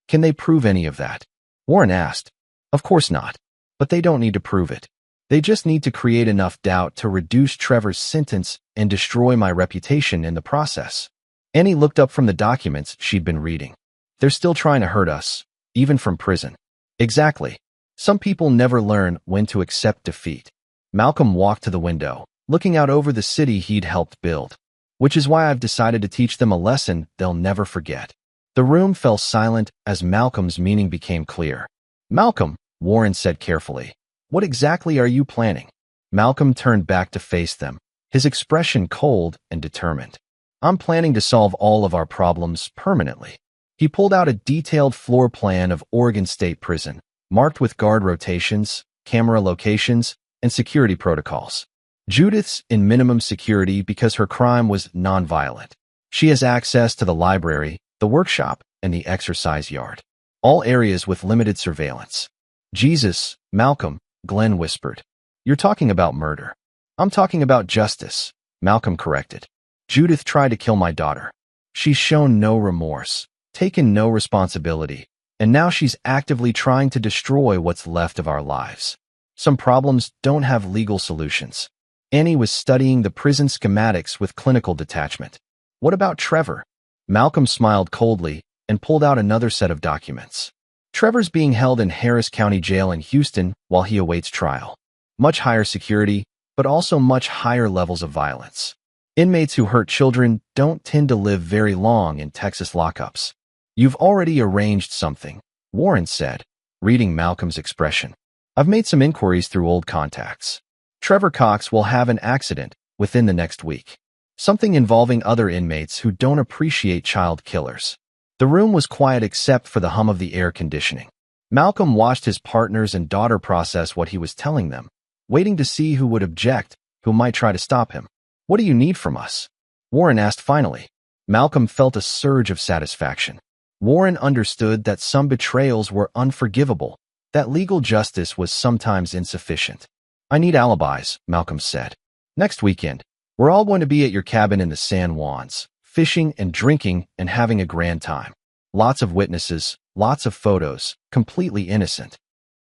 Can they prove any of that? Warren asked. Of course not. But they don't need to prove it. They just need to create enough doubt to reduce Trevor's sentence and destroy my reputation in the process. Annie looked up from the documents she'd been reading. They're still trying to hurt us, even from prison. Exactly. Some people never learn when to accept defeat. Malcolm walked to the window, looking out over the city he'd helped build. which is why I've decided to teach them a lesson they'll never forget. The room fell silent as Malcolm's meaning became clear. Malcolm, Warren said carefully, what exactly are you planning? Malcolm turned back to face them, his expression cold and determined. I'm planning to solve all of our problems permanently. He pulled out a detailed floor plan of Oregon State Prison, marked with guard rotations, camera locations, and security protocols. Judith's in minimum security because her crime was nonviolent. She has access to the library, the workshop, and the exercise yard. All areas with limited surveillance. Jesus, Malcolm, Glenn whispered. You're talking about murder. I'm talking about justice, Malcolm corrected. Judith tried to kill my daughter. She's shown no remorse, taken no responsibility, and now she's actively trying to destroy what's left of our lives. Some problems don't have legal solutions. Annie was studying the prison schematics with clinical detachment. What about Trevor? Malcolm smiled coldly and pulled out another set of documents. Trevor's being held in Harris County Jail in Houston while he awaits trial. Much higher security, but also much higher levels of violence. Inmates who hurt children don't tend to live very long in Texas lockups. You've already arranged something, Warren said, reading Malcolm's expression. I've made some inquiries through old contacts. Trevor Cox will have an accident within the next week. Something involving other inmates who don't appreciate child killers. The room was quiet except for the hum of the air conditioning. Malcolm watched his partners and daughter process what he was telling them, waiting to see who would object, who might try to stop him. What do you need from us? Warren asked finally. Malcolm felt a surge of satisfaction. Warren understood that some betrayals were unforgivable, that legal justice was sometimes insufficient. I need alibis, Malcolm said. Next weekend, we're all going to be at your cabin in the San Juans, fishing and drinking and having a grand time. Lots of witnesses, lots of photos, completely innocent.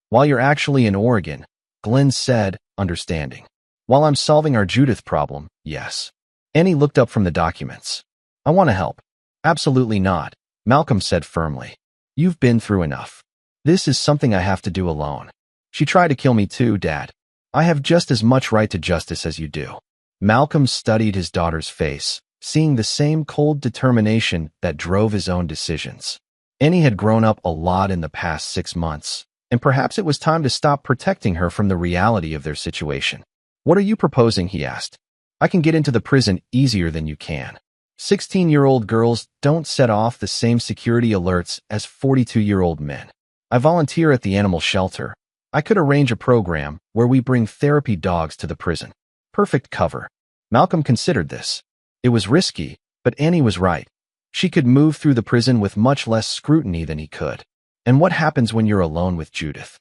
While you're actually in Oregon, Glenn said, understanding. While I'm solving our Judith problem, yes. Annie looked up from the documents. I want to help. Absolutely not, Malcolm said firmly. You've been through enough. This is something I have to do alone. She tried to kill me too, Dad. I have just as much right to justice as you do. Malcolm studied his daughter's face, seeing the same cold determination that drove his own decisions. Annie had grown up a lot in the past 6 months, and perhaps it was time to stop protecting her from the reality of their situation. What are you proposing? He asked. I can get into the prison easier than you can. 16-year-old girls don't set off the same security alerts as 42-year-old men. I volunteer at the animal shelter. I could arrange a program where we bring therapy dogs to the prison. Perfect cover. Malcolm considered this. It was risky, but Annie was right. She could move through the prison with much less scrutiny than he could. And what happens when you're alone with Judith?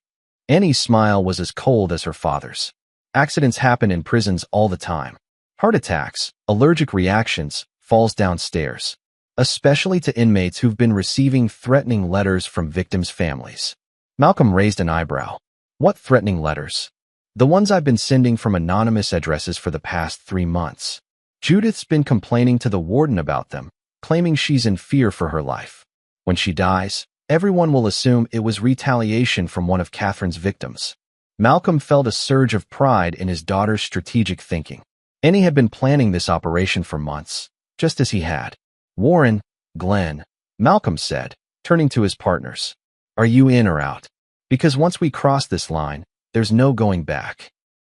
Annie's smile was as cold as her father's. Accidents happen in prisons all the time. Heart attacks, allergic reactions, falls downstairs. Especially to inmates who've been receiving threatening letters from victims' families. Malcolm raised an eyebrow. What threatening letters? The ones I've been sending from anonymous addresses for the past 3 months. Judith's been complaining to the warden about them, claiming she's in fear for her life. When she dies, everyone will assume it was retaliation from one of Catherine's victims. Malcolm felt a surge of pride in his daughter's strategic thinking. Annie had been planning this operation for months, just as he had. Warren, Glenn, Malcolm said, turning to his partners. Are you in or out? Because once we cross this line, there's no going back.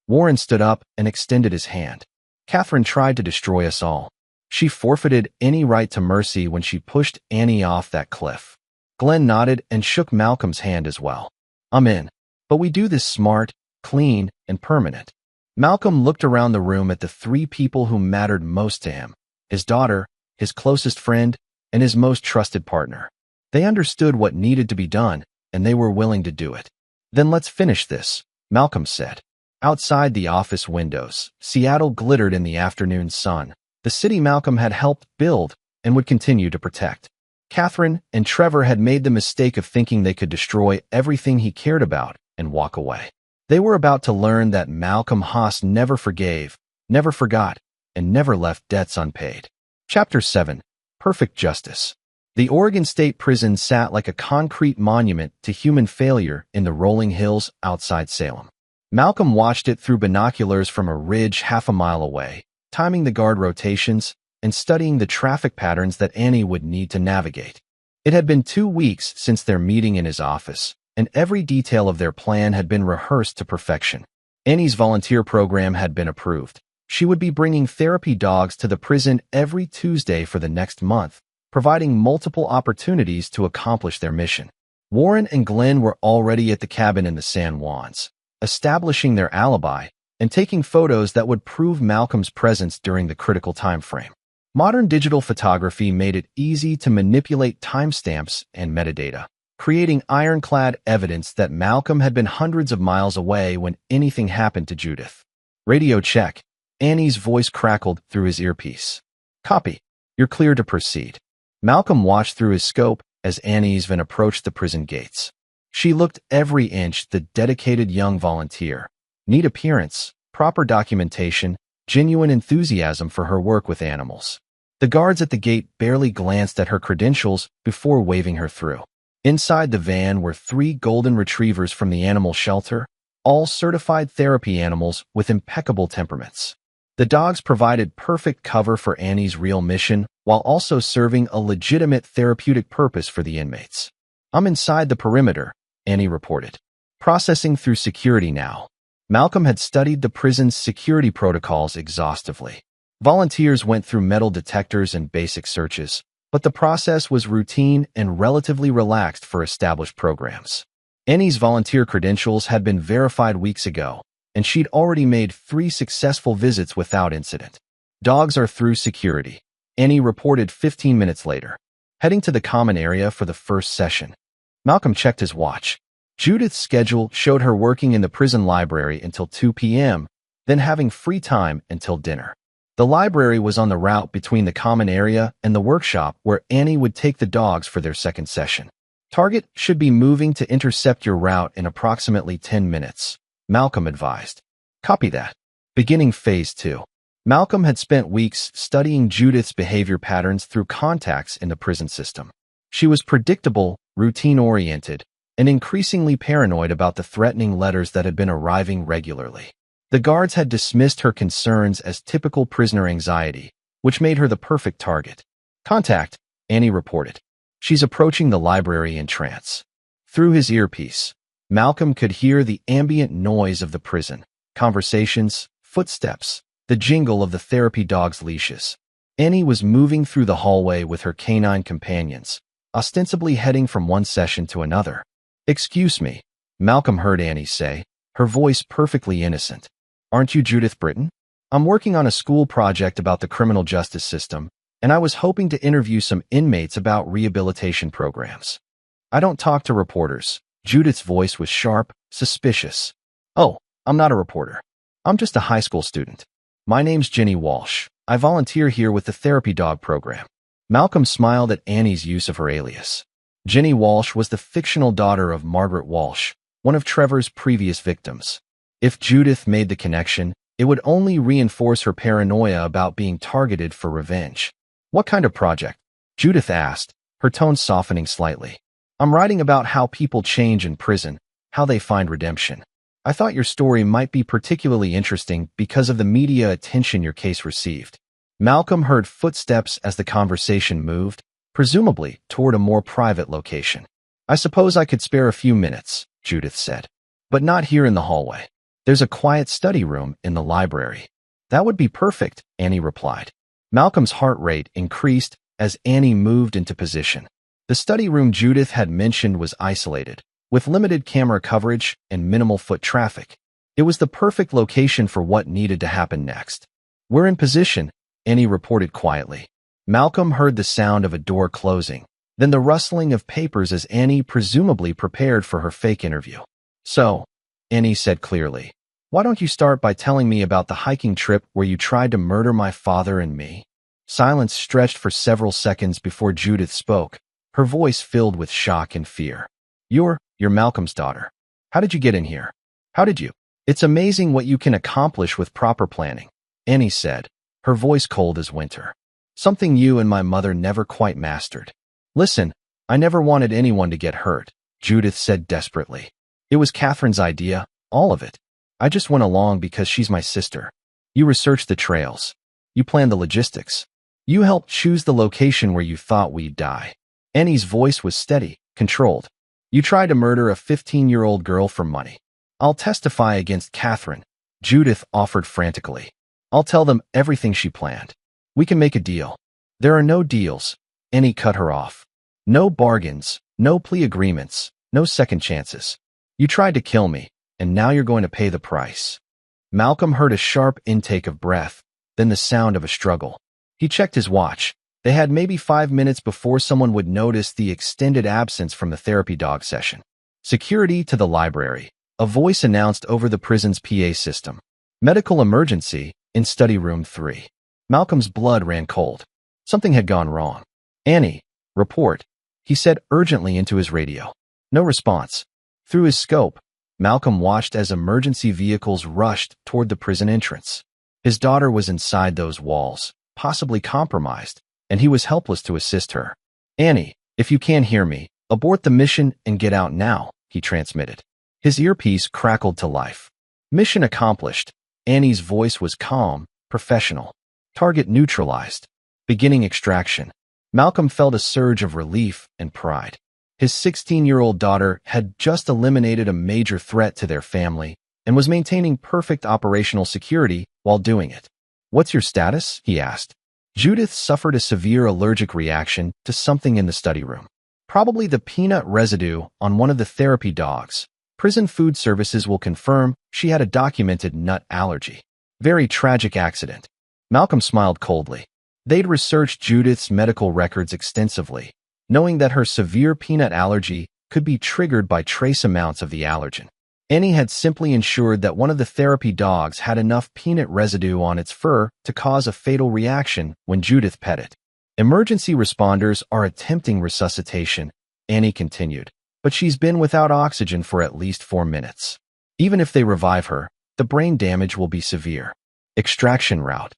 Warren stood up and extended his hand. Catherine tried to destroy us all. She forfeited any right to mercy when she pushed Annie off that cliff. Glenn nodded and shook Malcolm's hand as well. I'm in. But we do this smart, clean, and permanent. Malcolm looked around the room at the 3 people who mattered most to him. His daughter, his closest friend, and his most trusted partner. They understood what needed to be done, and they were willing to do it. Then let's finish this, Malcolm said. Outside the office windows, Seattle glittered in the afternoon sun, the city Malcolm had helped build and would continue to protect. Catherine and Trevor had made the mistake of thinking they could destroy everything he cared about and walk away. They were about to learn that Malcolm Haas never forgave, never forgot, and never left debts unpaid. Chapter 7. Perfect Justice. The Oregon State Prison sat like a concrete monument to human failure in the rolling hills outside Salem. Malcolm watched it through binoculars from a ridge half a mile away, timing the guard rotations and studying the traffic patterns that Annie would need to navigate. It had been 2 weeks since their meeting in his office, and every detail of their plan had been rehearsed to perfection. Annie's volunteer program had been approved. She would be bringing therapy dogs to the prison every Tuesday for the next month, providing multiple opportunities to accomplish their mission. Warren and Glenn were already at the cabin in the San Juans, establishing their alibi and taking photos that would prove Malcolm's presence during the critical time frame. Modern digital photography made it easy to manipulate timestamps and metadata, creating ironclad evidence that Malcolm had been hundreds of miles away when anything happened to Judith. Radio check. Annie's voice crackled through his earpiece. Copy. You're clear to proceed. Malcolm watched through his scope as Annie's van approached the prison gates. She looked every inch the dedicated young volunteer. Neat appearance, proper documentation, genuine enthusiasm for her work with animals. The guards at the gate barely glanced at her credentials before waving her through. Inside the van were 3 golden retrievers from the animal shelter, all certified therapy animals with impeccable temperaments. The dogs provided perfect cover for Annie's real mission while also serving a legitimate therapeutic purpose for the inmates. I'm inside the perimeter, Annie reported. Processing through security now. Malcolm had studied the prison's security protocols exhaustively. Volunteers went through metal detectors and basic searches, but the process was routine and relatively relaxed for established programs. Annie's volunteer credentials had been verified weeks ago, and she'd already made 3 successful visits without incident. Dogs are through security, Annie reported 15 minutes later, heading to the common area for the first session. Malcolm checked his watch. Judith's schedule showed her working in the prison library until 2 p.m., then having free time until dinner. The library was on the route between the common area and the workshop where Annie would take the dogs for their second session. Target should be moving to intercept your route in approximately 10 minutes, Malcolm advised. Copy that. Beginning Phase 2. Malcolm had spent weeks studying Judith's behavior patterns through contacts in the prison system. She was predictable, routine-oriented, and increasingly paranoid about the threatening letters that had been arriving regularly. The guards had dismissed her concerns as typical prisoner anxiety, which made her the perfect target. Contact, Annie reported. She's approaching the library in trance. Through his earpiece, Malcolm could hear the ambient noise of the prison, conversations, footsteps, the jingle of the therapy dog's leashes. Annie was moving through the hallway with her canine companions, ostensibly heading from one session to another. Excuse me, Malcolm heard Annie say, her voice perfectly innocent. Aren't you Judith Britton? I'm working on a school project about the criminal justice system, and I was hoping to interview some inmates about rehabilitation programs. I don't talk to reporters. Judith's voice was sharp, suspicious. Oh, I'm not a reporter. I'm just a high school student. My name's Jenny Walsh. I volunteer here with the therapy dog program. Malcolm smiled at Annie's use of her alias. Jenny Walsh was the fictional daughter of Margaret Walsh, one of Trevor's previous victims. If Judith made the connection, it would only reinforce her paranoia about being targeted for revenge. What kind of project? Judith asked, her tone softening slightly. I'm writing about how people change in prison, how they find redemption. I thought your story might be particularly interesting because of the media attention your case received. Malcolm heard footsteps as the conversation moved, presumably toward a more private location. I suppose I could spare a few minutes, Judith said. But not here in the hallway. There's a quiet study room in the library. That would be perfect, Annie replied. Malcolm's heart rate increased as Annie moved into position. The study room Judith had mentioned was isolated, with limited camera coverage and minimal foot traffic. It was the perfect location for what needed to happen next. We're in position, Annie reported quietly. Malcolm heard the sound of a door closing, then the rustling of papers as Annie presumably prepared for her fake interview. So, Annie said clearly, why don't you start by telling me about the hiking trip where you tried to murder my father and me? Silence stretched for several seconds before Judith spoke, her voice filled with shock and fear. You're Malcolm's daughter. How did you get in here? How did you? It's amazing what you can accomplish with proper planning, Annie said, her voice cold as winter. Something you and my mother never quite mastered. Listen, I never wanted anyone to get hurt, Judith said desperately. It was Catherine's idea, all of it. I just went along because she's my sister. You researched the trails. You planned the logistics. You helped choose the location where you thought we'd die. Annie's voice was steady, controlled. You tried to murder a 15-year-old girl for money. I'll testify against Catherine, Judith offered frantically. I'll tell them everything she planned. We can make a deal. There are no deals. Annie cut her off. No bargains, no plea agreements, no second chances. You tried to kill me, and now you're going to pay the price. Malcolm heard a sharp intake of breath, then the sound of a struggle. He checked his watch. They had maybe 5 minutes before someone would notice the extended absence from the therapy dog session. Security to the library. A voice announced over the prison's PA system. Medical emergency in study room 3. Malcolm's blood ran cold. Something had gone wrong. Annie, report, he said urgently into his radio. No response. Through his scope, Malcolm watched as emergency vehicles rushed toward the prison entrance. His daughter was inside those walls, possibly compromised, and he was helpless to assist her. Annie, if you can't hear me, abort the mission and get out now, he transmitted. His earpiece crackled to life. Mission accomplished. Annie's voice was calm, professional. Target neutralized. Beginning extraction. Malcolm felt a surge of relief and pride. His 16-year-old daughter had just eliminated a major threat to their family and was maintaining perfect operational security while doing it. What's your status? He asked. Judith suffered a severe allergic reaction to something in the study room. Probably the peanut residue on one of the therapy dogs. Prison food services will confirm she had a documented nut allergy. Very tragic accident. Malcolm smiled coldly. They'd researched Judith's medical records extensively, knowing that her severe peanut allergy could be triggered by trace amounts of the allergen. Annie had simply ensured that one of the therapy dogs had enough peanut residue on its fur to cause a fatal reaction when Judith pet it. Emergency responders are attempting resuscitation, Annie continued, but she's been without oxygen for at least 4 minutes. Even if they revive her, the brain damage will be severe. Extraction route.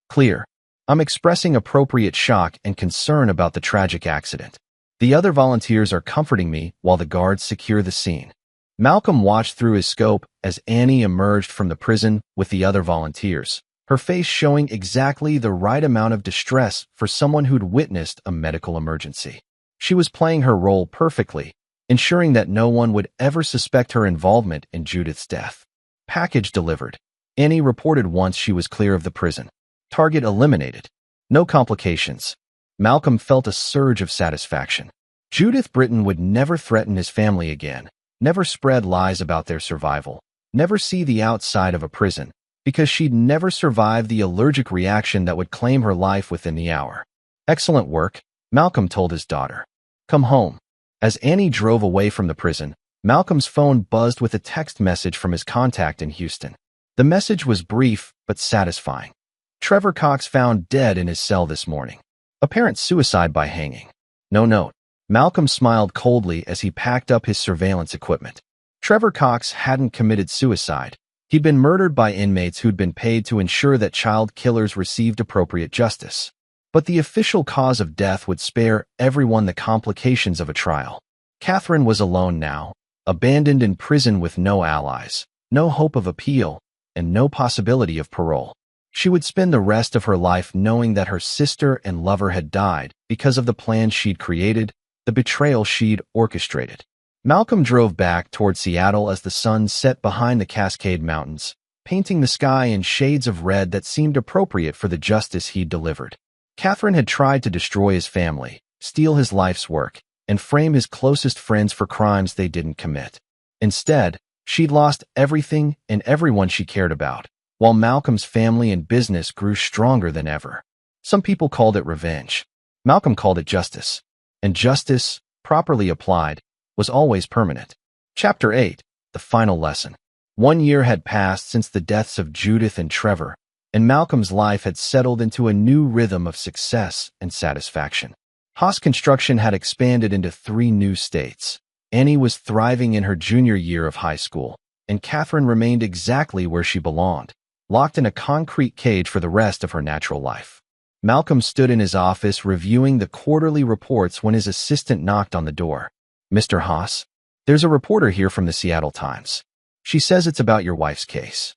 Clear. I'm expressing appropriate shock and concern about the tragic accident. The other volunteers are comforting me while the guards secure the scene. Malcolm watched through his scope as Annie emerged from the prison with the other volunteers, her face showing exactly the right amount of distress for someone who'd witnessed a medical emergency. She was playing her role perfectly, ensuring that no one would ever suspect her involvement in Judith's death. Package delivered. Annie reported once she was clear of the prison. Target eliminated. No complications. Malcolm felt a surge of satisfaction. Judith Britton would never threaten his family again, never spread lies about their survival, never see the outside of a prison, because she'd never survive the allergic reaction that would claim her life within the hour. Excellent work, Malcolm told his daughter. Come home. As Annie drove away from the prison, Malcolm's phone buzzed with a text message from his contact in Houston. The message was brief but satisfying. Trevor Cox found dead in his cell this morning. Apparent suicide by hanging. No note. Malcolm smiled coldly as he packed up his surveillance equipment. Trevor Cox hadn't committed suicide. He'd been murdered by inmates who'd been paid to ensure that child killers received appropriate justice. But the official cause of death would spare everyone the complications of a trial. Catherine was alone now, abandoned in prison with no allies, no hope of appeal, and no possibility of parole. She would spend the rest of her life knowing that her sister and lover had died because of the plan she'd created, the betrayal she'd orchestrated. Malcolm drove back toward Seattle as the sun set behind the Cascade Mountains, painting the sky in shades of red that seemed appropriate for the justice he'd delivered. Catherine had tried to destroy his family, steal his life's work, and frame his closest friends for crimes they didn't commit. Instead, she'd lost everything and everyone she cared about, while Malcolm's family and business grew stronger than ever. Some people called it revenge. Malcolm called it justice. And justice, properly applied, was always permanent. Chapter 8. The Final Lesson. 1 year had passed since the deaths of Judith and Trevor, and Malcolm's life had settled into a new rhythm of success and satisfaction. Haas Construction had expanded into 3 new states. Annie was thriving in her junior year of high school, and Catherine remained exactly where she belonged, locked in a concrete cage for the rest of her natural life. Malcolm stood in his office reviewing the quarterly reports when his assistant knocked on the door. Mr. Haas, there's a reporter here from the Seattle Times. She says it's about your wife's case.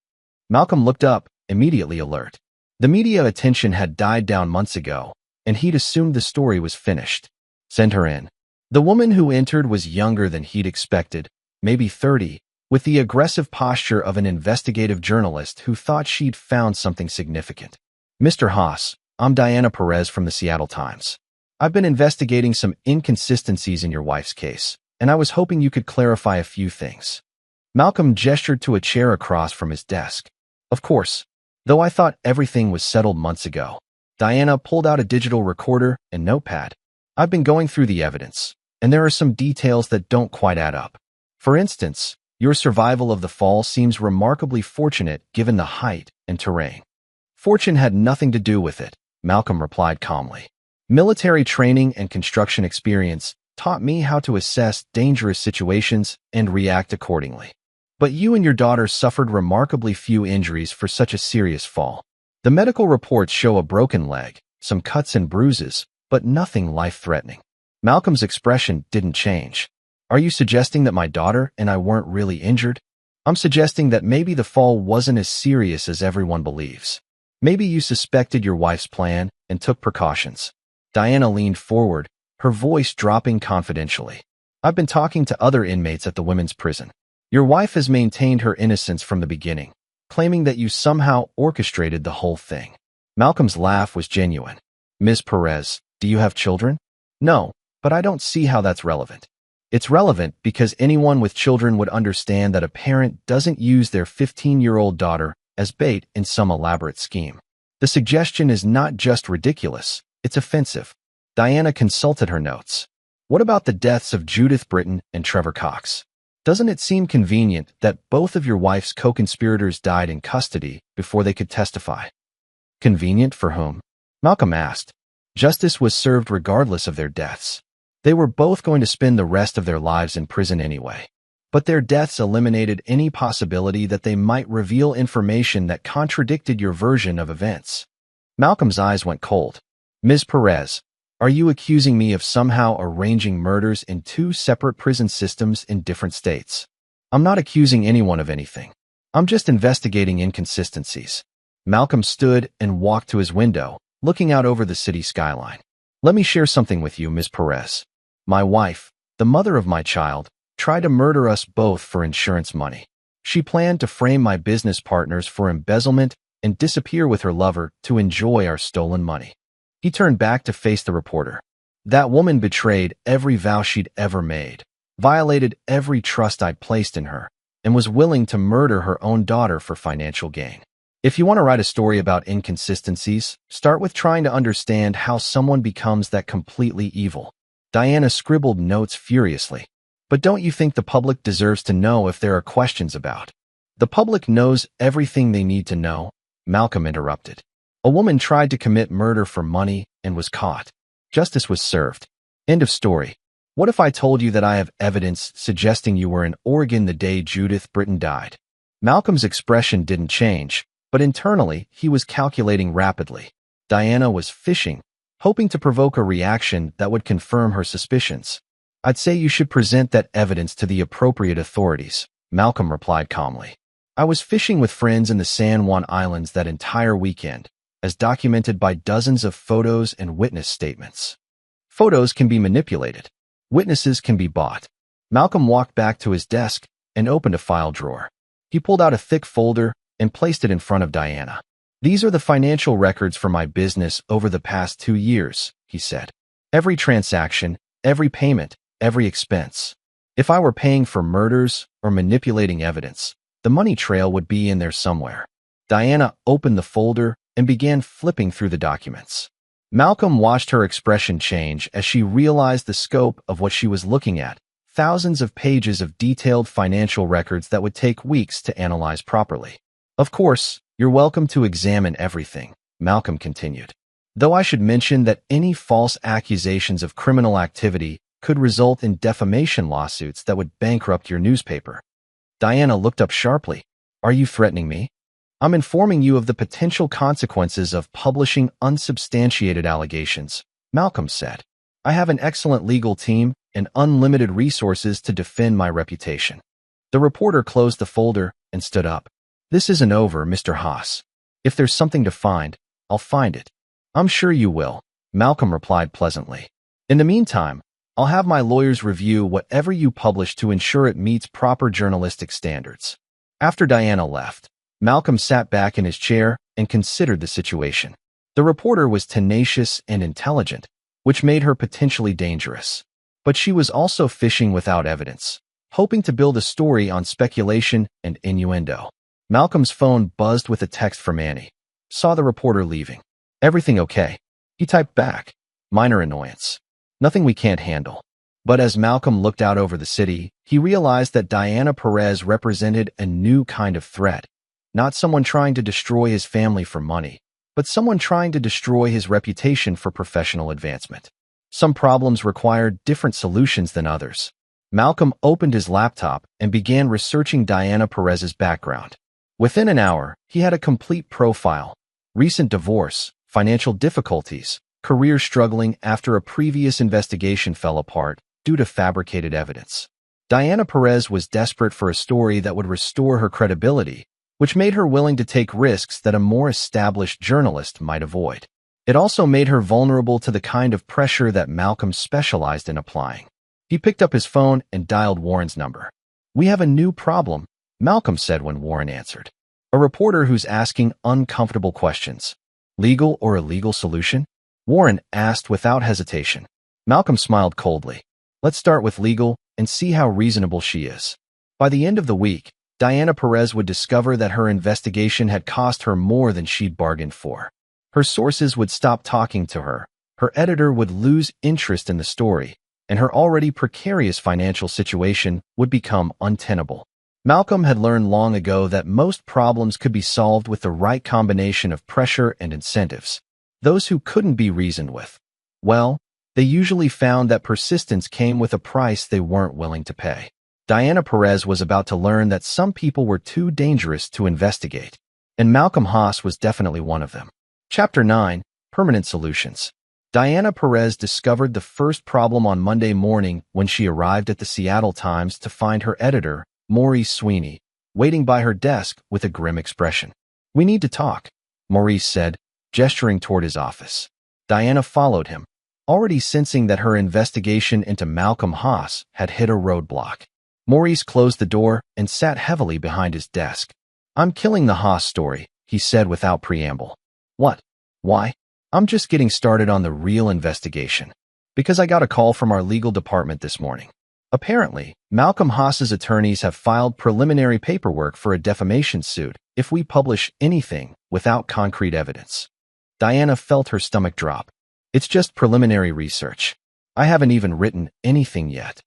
Malcolm looked up, immediately alert. The media attention had died down months ago, and he'd assumed the story was finished. Send her in. The woman who entered was younger than he'd expected, maybe 30, with the aggressive posture of an investigative journalist who thought she'd found something significant. Mr. Haas, I'm Diana Perez from the Seattle Times. I've been investigating some inconsistencies in your wife's case, and I was hoping you could clarify a few things. Malcolm gestured to a chair across from his desk. Of course, though I thought everything was settled months ago. Diana pulled out a digital recorder and notepad. I've been going through the evidence, and there are some details that don't quite add up. For instance, your survival of the fall seems remarkably fortunate given the height and terrain. Fortune had nothing to do with it, Malcolm replied calmly. Military training and construction experience taught me how to assess dangerous situations and react accordingly. But you and your daughter suffered remarkably few injuries for such a serious fall. The medical reports show a broken leg, some cuts and bruises, but nothing life-threatening. Malcolm's expression didn't change. Are you suggesting that my daughter and I weren't really injured? I'm suggesting that maybe the fall wasn't as serious as everyone believes. Maybe you suspected your wife's plan and took precautions. Diana leaned forward, her voice dropping confidentially. I've been talking to other inmates at the women's prison. Your wife has maintained her innocence from the beginning, claiming that you somehow orchestrated the whole thing. Malcolm's laugh was genuine. Ms. Perez, do you have children? No, but I don't see how that's relevant. It's relevant because anyone with children would understand that a parent doesn't use their 15-year-old daughter as bait in some elaborate scheme. The suggestion is not just ridiculous, it's offensive. Diana consulted her notes. What about the deaths of Judith Britton and Trevor Cox? Doesn't it seem convenient that both of your wife's co-conspirators died in custody before they could testify? Convenient for whom? Malcolm asked. Justice was served regardless of their deaths. They were both going to spend the rest of their lives in prison anyway. But their deaths eliminated any possibility that they might reveal information that contradicted your version of events. Malcolm's eyes went cold. Ms. Perez, are you accusing me of somehow arranging murders in two separate prison systems in different states? I'm not accusing anyone of anything. I'm just investigating inconsistencies. Malcolm stood and walked to his window, looking out over the city skyline. Let me share something with you, Ms. Perez. My wife, the mother of my child, tried to murder us both for insurance money. She planned to frame my business partners for embezzlement and disappear with her lover to enjoy our stolen money. He turned back to face the reporter. That woman betrayed every vow she'd ever made, violated every trust I'd placed in her, and was willing to murder her own daughter for financial gain. If you want to write a story about inconsistencies, start with trying to understand how someone becomes that completely evil. Diana scribbled notes furiously. But don't you think the public deserves to know if there are questions about? The public knows everything they need to know, Malcolm interrupted. A woman tried to commit murder for money and was caught. Justice was served. End of story. What if I told you that I have evidence suggesting you were in Oregon the day Judith Britton died? Malcolm's expression didn't change, but internally he was calculating rapidly. Diana was fishing, hoping to provoke a reaction that would confirm her suspicions. I'd say you should present that evidence to the appropriate authorities, Malcolm replied calmly. I was fishing with friends in the San Juan Islands that entire weekend, as documented by dozens of photos and witness statements. Photos can be manipulated. Witnesses can be bought. Malcolm walked back to his desk and opened a file drawer. He pulled out a thick folder and placed it in front of Diana. These are the financial records for my business over the past 2 years, he said. Every transaction, every payment, every expense. If I were paying for murders or manipulating evidence, the money trail would be in there somewhere. Diana opened the folder and began flipping through the documents. Malcolm watched her expression change as she realized the scope of what she was looking at, thousands of pages of detailed financial records that would take weeks to analyze properly. Of course, you're welcome to examine everything, Malcolm continued. Though I should mention that any false accusations of criminal activity could result in defamation lawsuits that would bankrupt your newspaper. Diana looked up sharply. Are you threatening me? I'm informing you of the potential consequences of publishing unsubstantiated allegations, Malcolm said. I have an excellent legal team and unlimited resources to defend my reputation. The reporter closed the folder and stood up. This isn't over, Mr. Haas. If there's something to find, I'll find it. I'm sure you will. Malcolm replied pleasantly. In the meantime, I'll have my lawyers review whatever you publish to ensure it meets proper journalistic standards. After Diana left, Malcolm sat back in his chair and considered the situation. The reporter was tenacious and intelligent, which made her potentially dangerous. But she was also fishing without evidence, hoping to build a story on speculation and innuendo. Malcolm's phone buzzed with a text from Annie. Saw the reporter leaving. Everything okay? He typed back. Minor annoyance. Nothing we can't handle. But as Malcolm looked out over the city, he realized that Diana Perez represented a new kind of threat. Not someone trying to destroy his family for money, but someone trying to destroy his reputation for professional advancement. Some problems required different solutions than others. Malcolm opened his laptop and began researching Diana Perez's background. Within an hour, he had a complete profile. Recent divorce, financial difficulties, career struggling after a previous investigation fell apart due to fabricated evidence. Diana Perez was desperate for a story that would restore her credibility, which made her willing to take risks that a more established journalist might avoid. It also made her vulnerable to the kind of pressure that Malcolm specialized in applying. He picked up his phone and dialed Warren's number. We have a new problem, Malcolm said when Warren answered. A reporter who's asking uncomfortable questions. Legal or illegal solution? Warren asked without hesitation. Malcolm smiled coldly. Let's start with legal and see how reasonable she is. By the end of the week, Diana Perez would discover that her investigation had cost her more than she'd bargained for. Her sources would stop talking to her, her editor would lose interest in the story, and her already precarious financial situation would become untenable. Malcolm had learned long ago that most problems could be solved with the right combination of pressure and incentives. Those who couldn't be reasoned with, well, they usually found that persistence came with a price they weren't willing to pay. Diana Perez was about to learn that some people were too dangerous to investigate, and Malcolm Haas was definitely one of them. Chapter 9, Permanent Solutions. Diana Perez discovered the first problem on Monday morning when she arrived at the Seattle Times to find her editor, Maurice Sweeney, waiting by her desk with a grim expression. We need to talk, Maurice said, gesturing toward his office. Diana followed him, already sensing that her investigation into Malcolm Haas had hit a roadblock. Maurice closed the door and sat heavily behind his desk. I'm killing the Haas story, he said without preamble. What? Why? I'm just getting started on the real investigation. Because I got a call from our legal department this morning. Apparently, Malcolm Haas's attorneys have filed preliminary paperwork for a defamation suit if we publish anything without concrete evidence. Diana felt her stomach drop. It's just preliminary research. I haven't even written anything yet.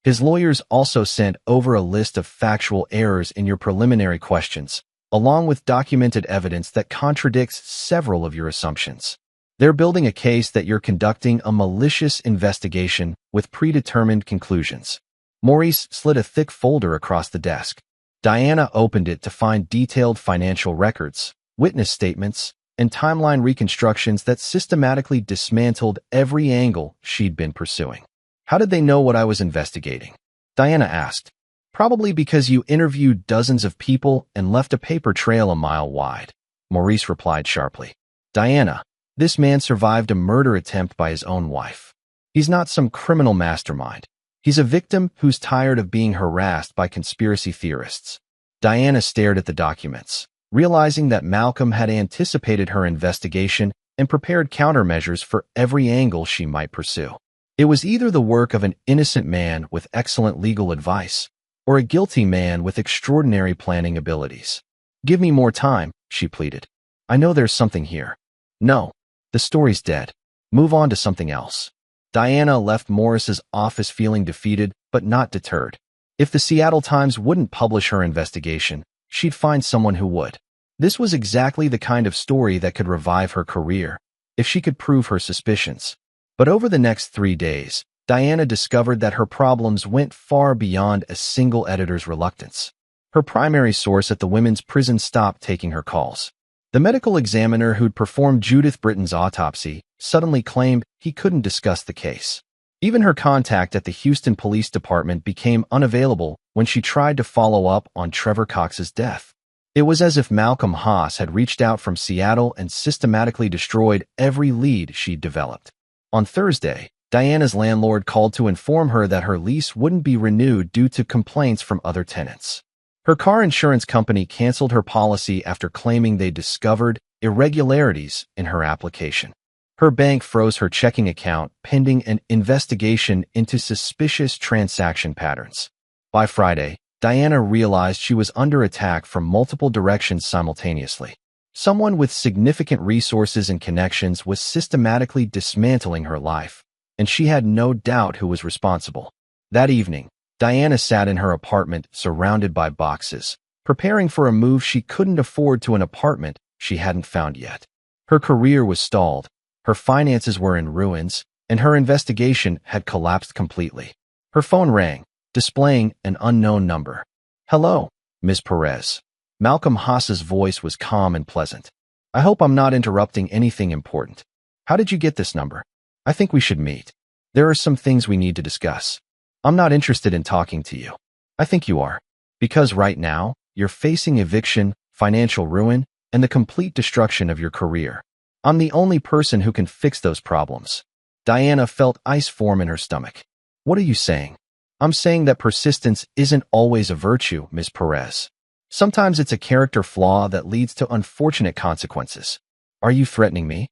His lawyers also sent over a list of factual errors in your preliminary questions, along with documented evidence that contradicts several of your assumptions. They're building a case that you're conducting a malicious investigation with predetermined conclusions. Maurice slid a thick folder across the desk. Diana opened it to find detailed financial records, witness statements, and timeline reconstructions that systematically dismantled every angle she'd been pursuing. How did they know what I was investigating? Diana asked. Probably because you interviewed dozens of people and left a paper trail a mile wide, Maurice replied sharply. Diana, this man survived a murder attempt by his own wife. He's not some criminal mastermind. He's a victim who's tired of being harassed by conspiracy theorists. Diana stared at the documents, realizing that Malcolm had anticipated her investigation and prepared countermeasures for every angle she might pursue. It was either the work of an innocent man with excellent legal advice, or a guilty man with extraordinary planning abilities. Give me more time, she pleaded. I know there's something here. No, the story's dead. Move on to something else. Diana left Morris's office feeling defeated, but not deterred. If the Seattle Times wouldn't publish her investigation, she'd find someone who would. This was exactly the kind of story that could revive her career, if she could prove her suspicions. But over the next 3 days, Diana discovered that her problems went far beyond a single editor's reluctance. Her primary source at the women's prison stopped taking her calls. The medical examiner who'd performed Judith Britton's autopsy suddenly claimed he couldn't discuss the case. Even her contact at the Houston Police Department became unavailable when she tried to follow up on Trevor Cox's death. It was as if Malcolm Haas had reached out from Seattle and systematically destroyed every lead she'd developed. On Thursday, Diana's landlord called to inform her that her lease wouldn't be renewed due to complaints from other tenants. Her car insurance company canceled her policy after claiming they discovered irregularities in her application. Her bank froze her checking account pending an investigation into suspicious transaction patterns. By Friday, Diana realized she was under attack from multiple directions simultaneously. Someone with significant resources and connections was systematically dismantling her life, and she had no doubt who was responsible. That evening, Diana sat in her apartment surrounded by boxes, preparing for a move she couldn't afford to an apartment she hadn't found yet. Her career was stalled, her finances were in ruins, and her investigation had collapsed completely. Her phone rang, displaying an unknown number. "Hello, Ms. Perez." Malcolm Haas's voice was calm and pleasant. "I hope I'm not interrupting anything important. How did you get this number? I think we should meet. There are some things we need to discuss." "I'm not interested in talking to you." "I think you are. Because right now, you're facing eviction, financial ruin, and the complete destruction of your career. I'm the only person who can fix those problems." Diana felt ice form in her stomach. "What are you saying?" "I'm saying that persistence isn't always a virtue, Ms. Perez. Sometimes it's a character flaw that leads to unfortunate consequences." "Are you threatening me?"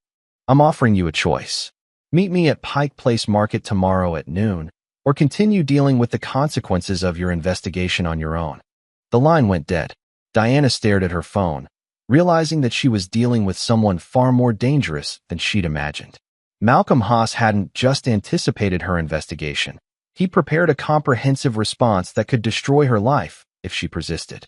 "I'm offering you a choice. Meet me at Pike Place Market tomorrow at noon, or continue dealing with the consequences of your investigation on your own." The line went dead. Diana stared at her phone, realizing that she was dealing with someone far more dangerous than she'd imagined. Malcolm Haas hadn't just anticipated her investigation. He prepared a comprehensive response that could destroy her life if she persisted.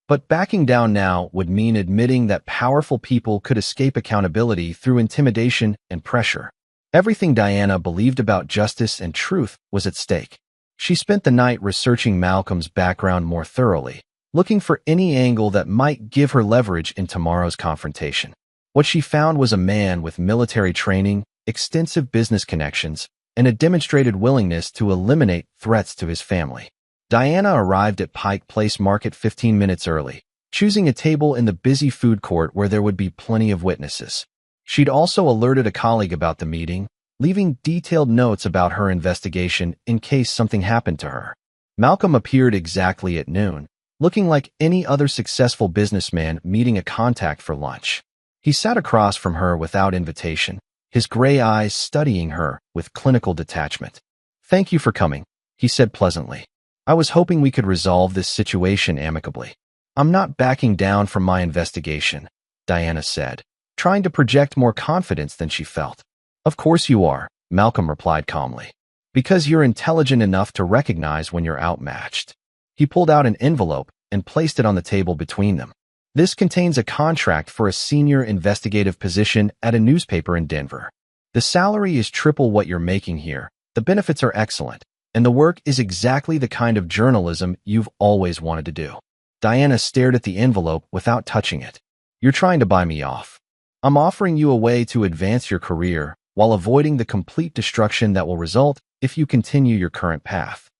But backing down now would mean admitting that powerful people could escape accountability through intimidation and pressure. Everything Diana believed about justice and truth was at stake. She spent the night researching Malcolm's background more thoroughly, looking for any angle that might give her leverage in tomorrow's confrontation. What she found was a man with military training, extensive business connections, and a demonstrated willingness to eliminate threats to his family. Diana arrived at Pike Place Market 15 minutes early, choosing a table in the busy food court where there would be plenty of witnesses. She'd also alerted a colleague about the meeting, leaving detailed notes about her investigation in case something happened to her. Malcolm appeared exactly at noon, looking like any other successful businessman meeting a contact for lunch. He sat across from her without invitation, his gray eyes studying her with clinical detachment. "Thank you for coming," he said pleasantly. "I was hoping we could resolve this situation amicably." "I'm not backing down from my investigation," Diana said, trying to project more confidence than she felt. "Of course you are," Malcolm replied calmly. "Because you're intelligent enough to recognize when you're outmatched." He pulled out an envelope and placed it on the table between them. "This contains a contract for a senior investigative position at a newspaper in Denver. The salary is triple what you're making here, the benefits are excellent, and the work is exactly the kind of journalism you've always wanted to do." Diana stared at the envelope without touching it. "You're trying to buy me off. I'm offering you a way to advance your career while avoiding the complete destruction that will result if you continue your current path."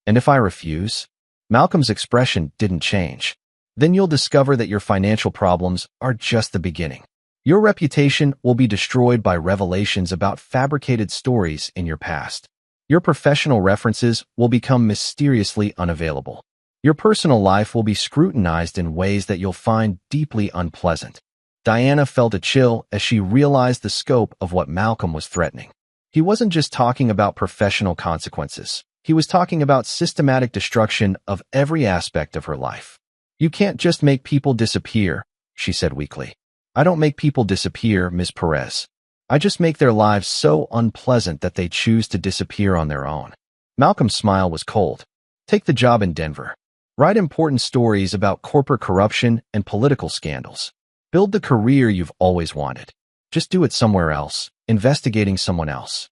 "And if I refuse?" Malcolm's expression didn't change. "Then you'll discover that your financial problems are just the beginning. Your reputation will be destroyed by revelations about fabricated stories in your past. Your professional references will become mysteriously unavailable. Your personal life will be scrutinized in ways that you'll find deeply unpleasant." Diana felt a chill as she realized the scope of what Malcolm was threatening. He wasn't just talking about professional consequences. He was talking about systematic destruction of every aspect of her life. "You can't just make people disappear," she said weakly. "I don't make people disappear, Ms. Perez. I just make their lives so unpleasant that they choose to disappear on their own." Malcolm's smile was cold. "Take the job in Denver. Write important stories about corporate corruption and political scandals. Build the career you've always wanted. Just do it somewhere else, investigating someone else."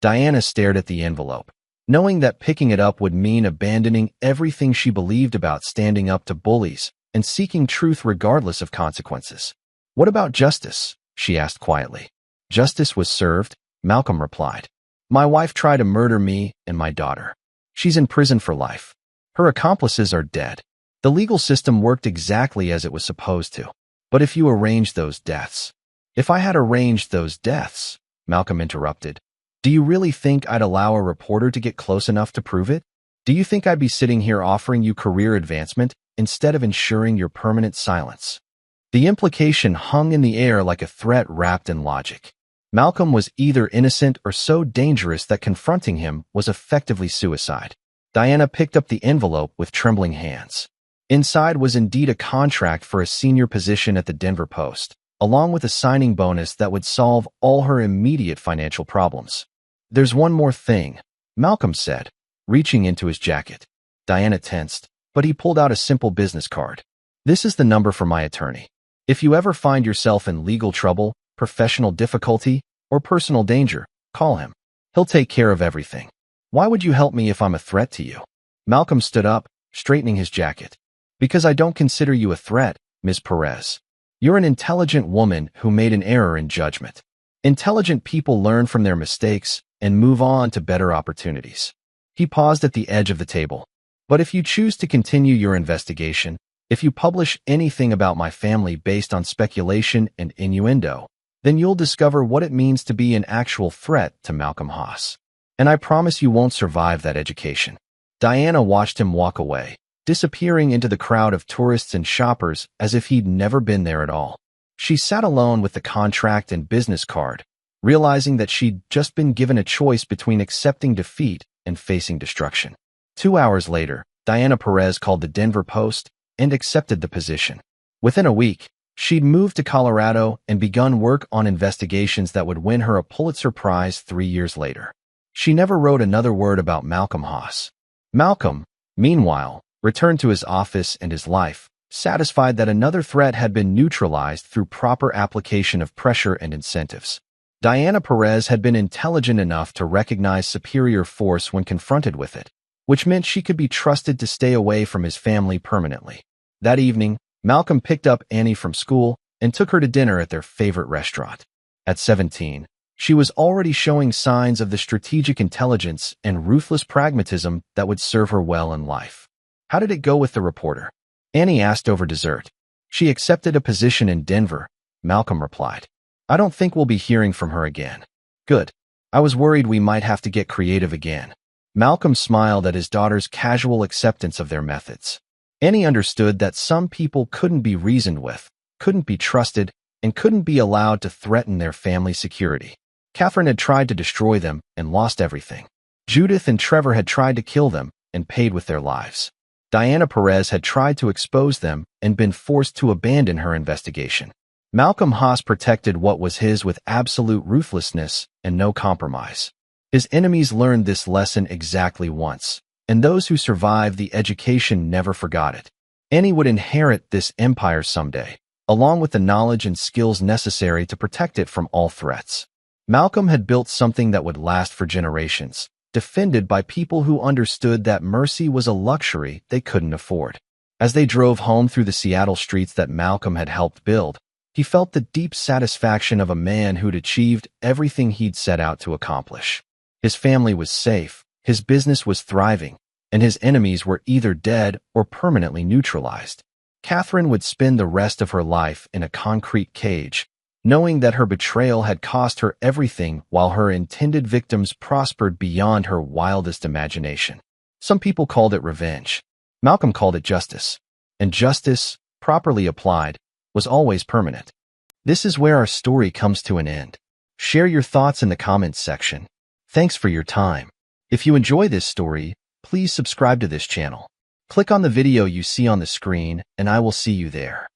Diana stared at the envelope, knowing that picking it up would mean abandoning everything she believed about standing up to bullies and seeking truth regardless of consequences. "What about justice?" she asked quietly. "Justice was served," Malcolm replied. "My wife tried to murder me and my daughter. She's in prison for life. Her accomplices are dead. The legal system worked exactly as it was supposed to. But if you arranged those deaths— If I had arranged those deaths, Malcolm interrupted, do you really think I'd allow a reporter to get close enough to prove it? Do you think I'd be sitting here offering you career advancement instead of ensuring your permanent silence? The implication hung in the air like a threat wrapped in logic. Malcolm was either innocent or so dangerous that confronting him was effectively suicide. Diana picked up the envelope with trembling hands. Inside was indeed a contract for a senior position at the Denver Post, along with a signing bonus that would solve all her immediate financial problems. There's one more thing, Malcolm said, reaching into his jacket. Diana tensed, but he pulled out a simple business card. This is the number for my attorney. If you ever find yourself in legal trouble, professional difficulty, or personal danger, call him. He'll take care of everything. Why would you help me if I'm a threat to you? Malcolm stood up, straightening his jacket. Because I don't consider you a threat, Ms. Perez. You're an intelligent woman who made an error in judgment. Intelligent people learn from their mistakes and move on to better opportunities. He paused at the edge of the table. But if you choose to continue your investigation, if you publish anything about my family based on speculation and innuendo, then you'll discover what it means to be an actual threat to Malcolm Haas. And I promise you won't survive that education. Diana watched him walk away, disappearing into the crowd of tourists and shoppers as if he'd never been there at all. She sat alone with the contract and business card, realizing that she'd just been given a choice between accepting defeat and facing destruction. 2 hours later, Diana Perez called the Denver Post and accepted the position. Within a week, she'd moved to Colorado and begun work on investigations that would win her a Pulitzer Prize 3 years later. She never wrote another word about Malcolm Haas. Malcolm, meanwhile, returned to his office and his life, satisfied that another threat had been neutralized through proper application of pressure and incentives. Diana Perez had been intelligent enough to recognize superior force when confronted with it, which meant she could be trusted to stay away from his family permanently. That evening, Malcolm picked up Annie from school and took her to dinner at their favorite restaurant. At 17, she was already showing signs of the strategic intelligence and ruthless pragmatism that would serve her well in life. How did it go with the reporter? Annie asked over dessert. She accepted a position in Denver, Malcolm replied. I don't think we'll be hearing from her again. Good. I was worried we might have to get creative again. Malcolm smiled at his daughter's casual acceptance of their methods. Annie understood that some people couldn't be reasoned with, couldn't be trusted, and couldn't be allowed to threaten their family security. Catherine had tried to destroy them and lost everything. Judith and Trevor had tried to kill them and paid with their lives. Diana Perez had tried to expose them and been forced to abandon her investigation. Malcolm Haas protected what was his with absolute ruthlessness and no compromise. His enemies learned this lesson exactly once, and those who survived the education never forgot it. Annie would inherit this empire someday, along with the knowledge and skills necessary to protect it from all threats. Malcolm had built something that would last for generations, defended by people who understood that mercy was a luxury they couldn't afford. As they drove home through the Seattle streets that Malcolm had helped build, he felt the deep satisfaction of a man who'd achieved everything he'd set out to accomplish. His family was safe, his business was thriving, and his enemies were either dead or permanently neutralized. Catherine would spend the rest of her life in a concrete cage, knowing that her betrayal had cost her everything while her intended victims prospered beyond her wildest imagination. Some people called it revenge. Malcolm called it justice. And justice, properly applied, was always permanent. This is where our story comes to an end. Share your thoughts in the comments section. Thanks for your time. If you enjoy this story, please subscribe to this channel. Click on the video you see on the screen, and I will see you there.